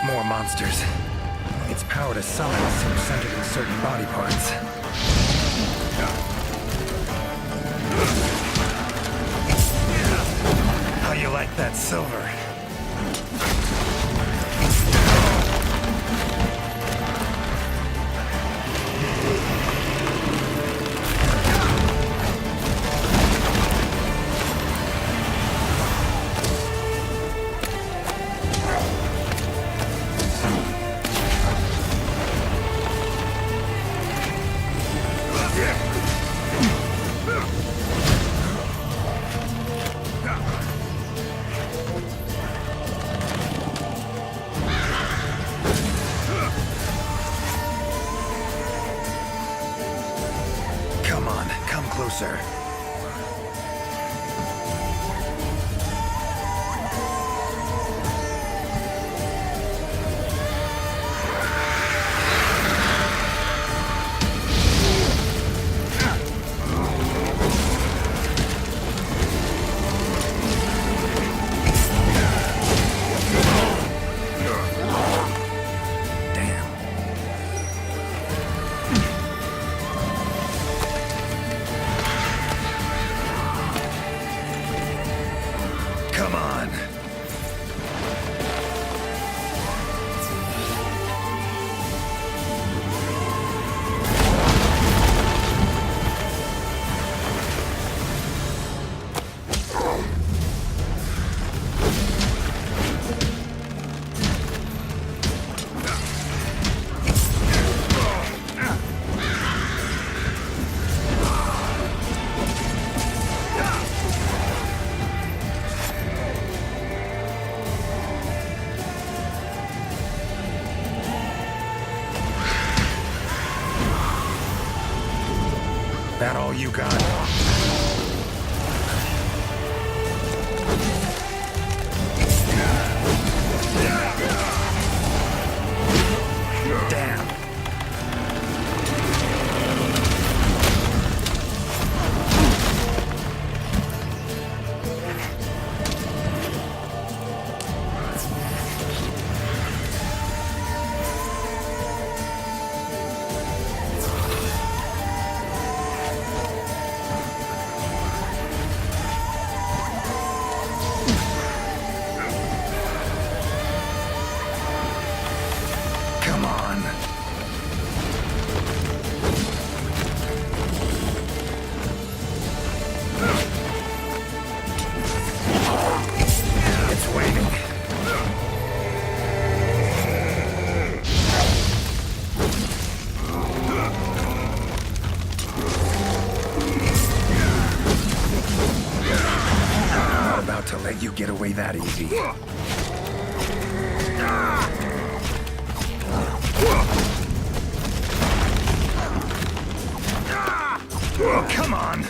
Speaker 4: More monsters. Its power to summon seems centered in certain body parts. How you like that silver? Come on, come closer. Damn. That all you got? Damn. Come on. It's waiting. I'm not about to let you get away that easy. Oh, come on!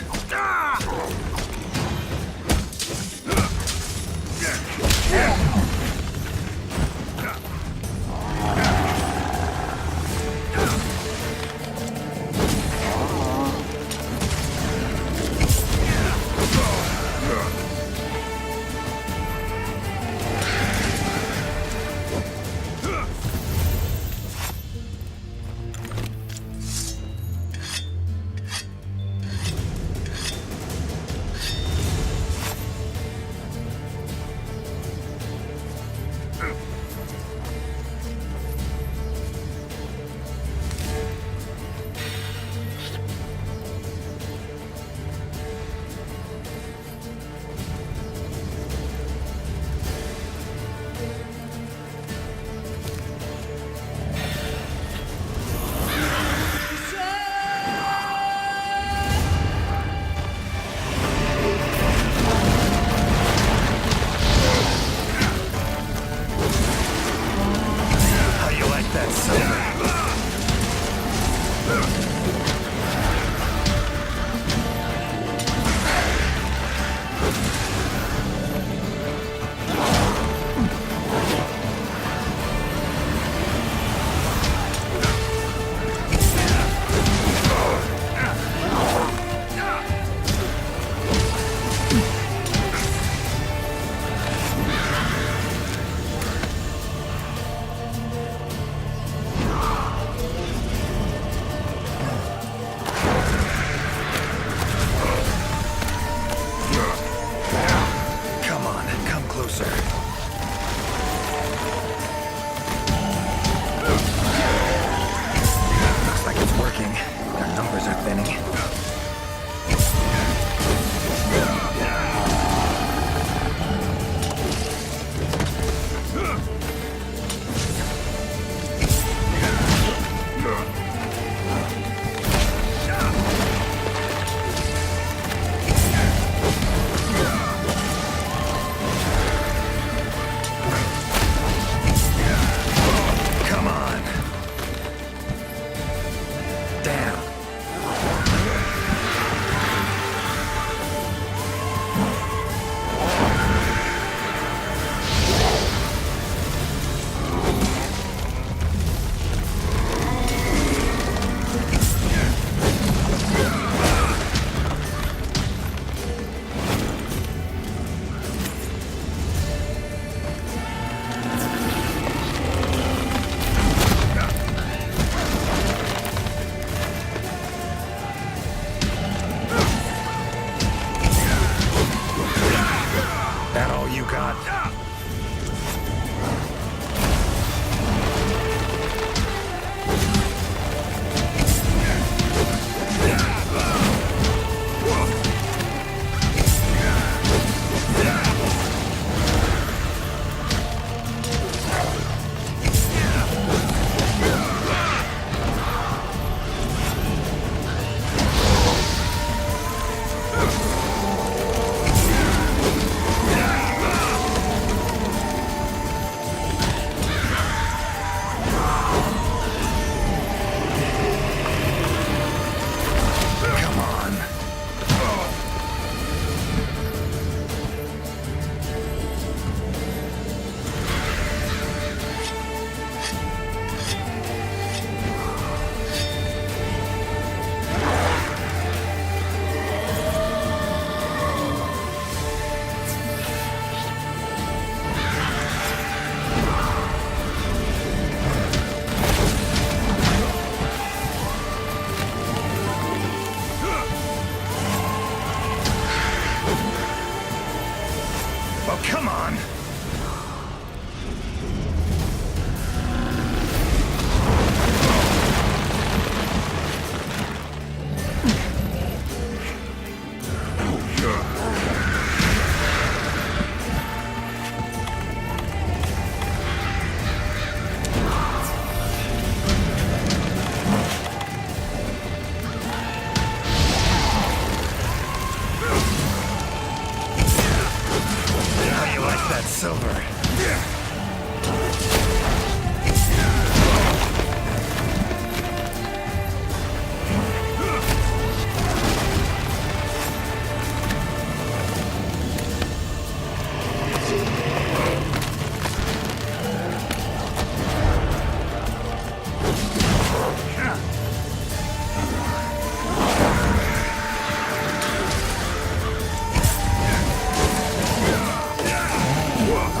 Speaker 4: silver.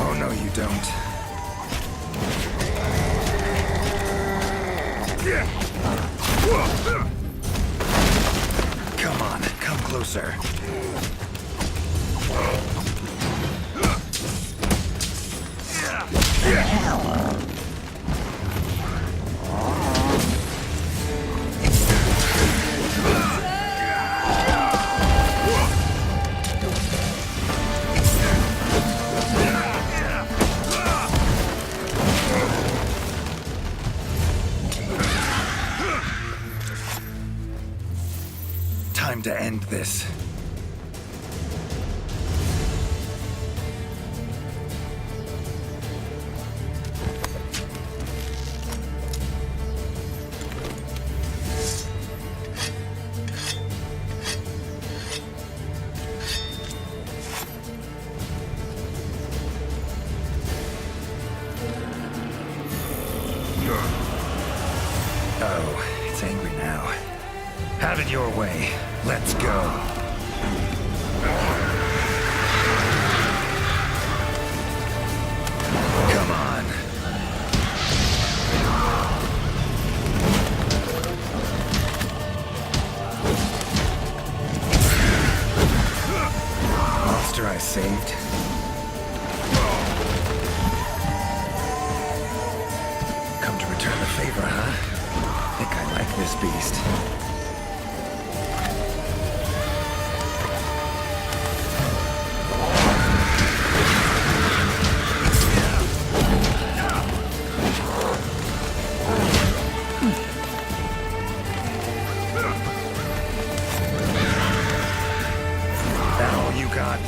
Speaker 4: Oh, no, you don't. Come on, come closer. Time to end this. Oh, it's angry now. Have it your way. Let's go. Come on. Monster I saved. Come to return the favor, huh? Think I like this beast. That all you got?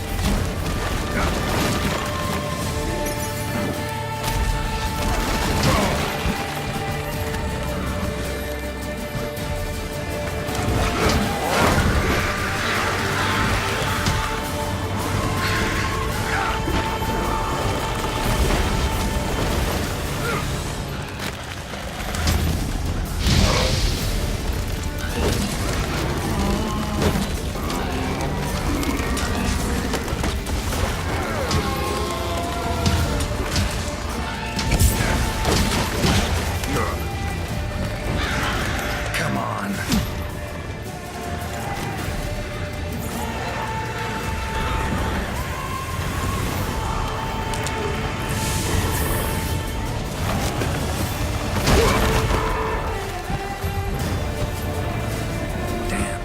Speaker 4: Come on. Damn.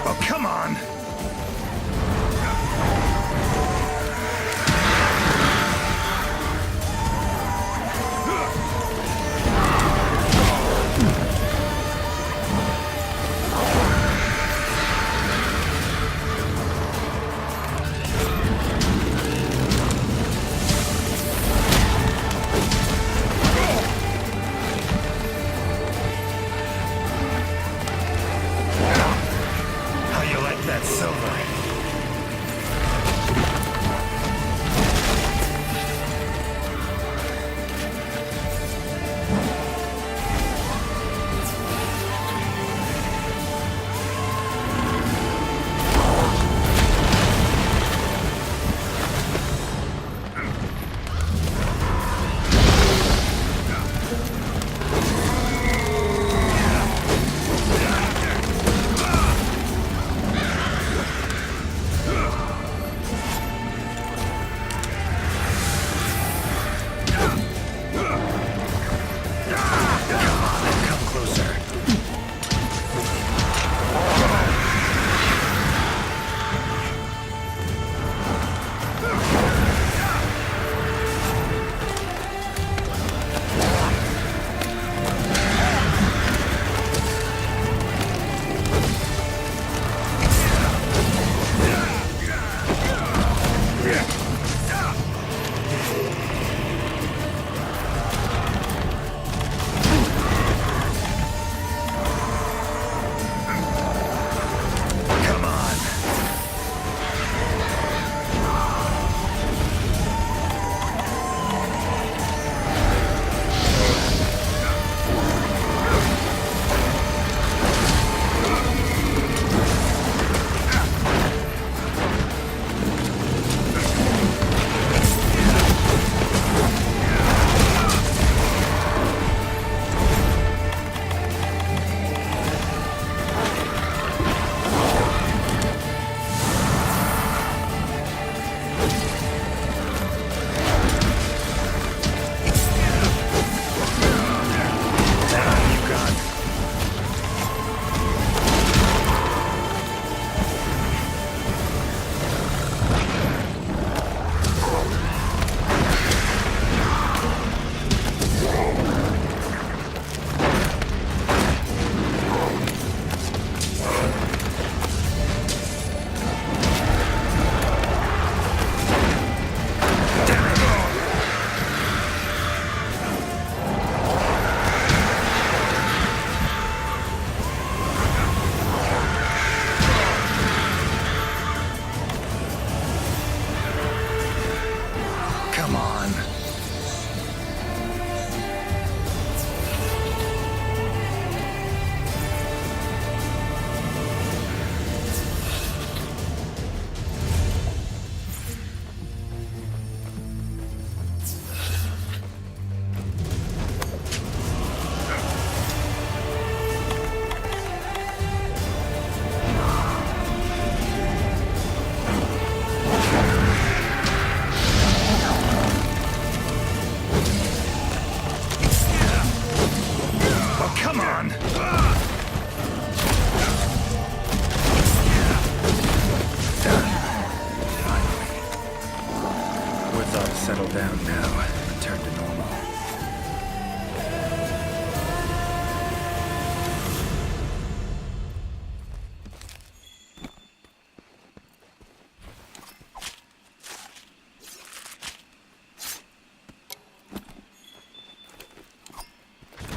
Speaker 4: Oh, come on! How you like that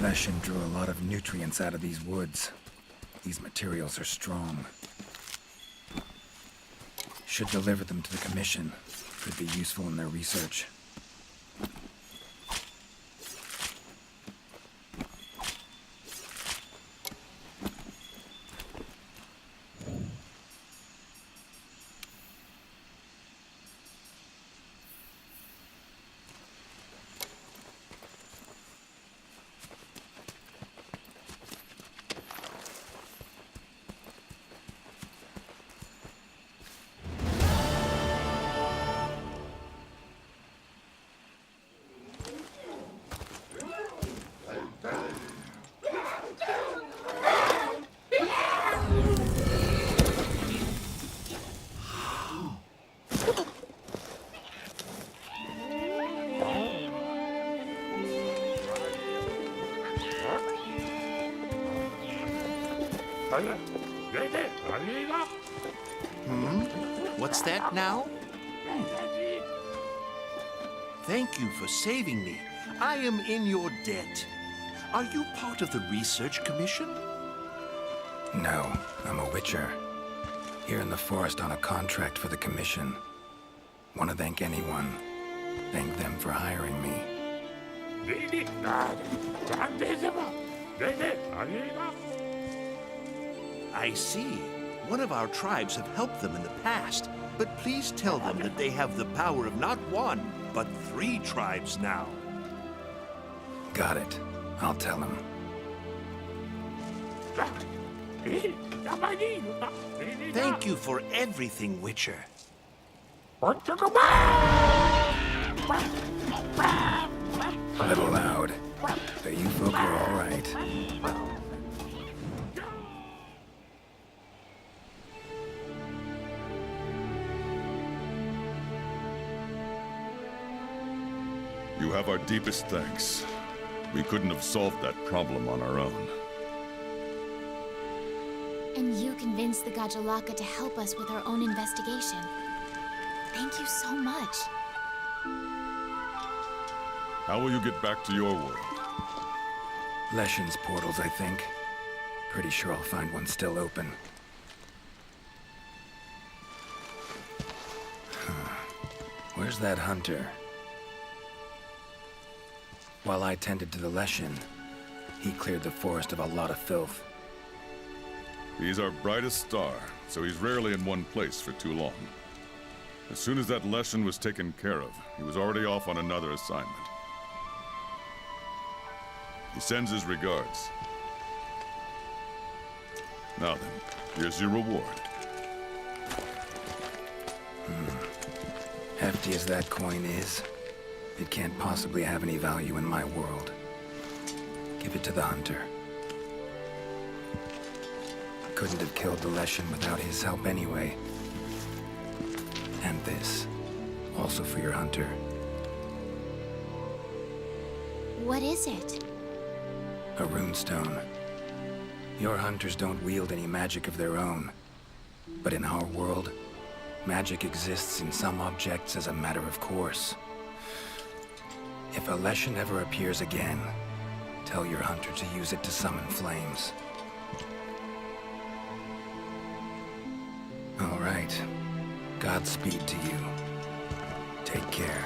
Speaker 4: Leshen drew a lot of nutrients out of these woods. These materials are strong. Should deliver them to the Commission. Could be useful in their research.
Speaker 7: What's that now? Thank you for saving me. I am in your debt. Are you part of the Research Commission?
Speaker 4: No, I'm a witcher. Here in the forest on a contract for the Commission. Want to thank anyone. Thank them for hiring me.
Speaker 7: I see. One of our tribes have helped them in the past, but please tell them that they have the power of not one, but 3 tribes now.
Speaker 4: Got it. I'll tell them.
Speaker 7: Thank you for everything, Witcher.
Speaker 4: A little loud. But you folk are all right.
Speaker 2: You have our deepest thanks. We couldn't have solved that problem on our own.
Speaker 3: And you convinced the Gajalaka to help us with our own investigation. Thank you so much.
Speaker 2: How will you get back to your world?
Speaker 4: Leshen's portals, I think. Pretty sure I'll find one still open. Where's that hunter? While I tended to the Leshen, he cleared the forest of a lot of filth.
Speaker 2: He's our brightest star, so he's rarely in one place for too long. As soon as that Leshen was taken care of, he was already off on another assignment. He sends his regards. Now then, here's your reward.
Speaker 4: Hefty as that coin is, it can't possibly have any value in my world. Give it to the hunter. Couldn't have killed the Leshen without his help anyway. And this, also for your hunter.
Speaker 3: What is it?
Speaker 4: A runestone. Your hunters don't wield any magic of their own. But in our world, magic exists in some objects as a matter of course. If a Leshen ever appears again, tell your hunter to use it to summon flames. All right. Godspeed to you. Take care.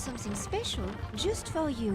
Speaker 8: something special just for you.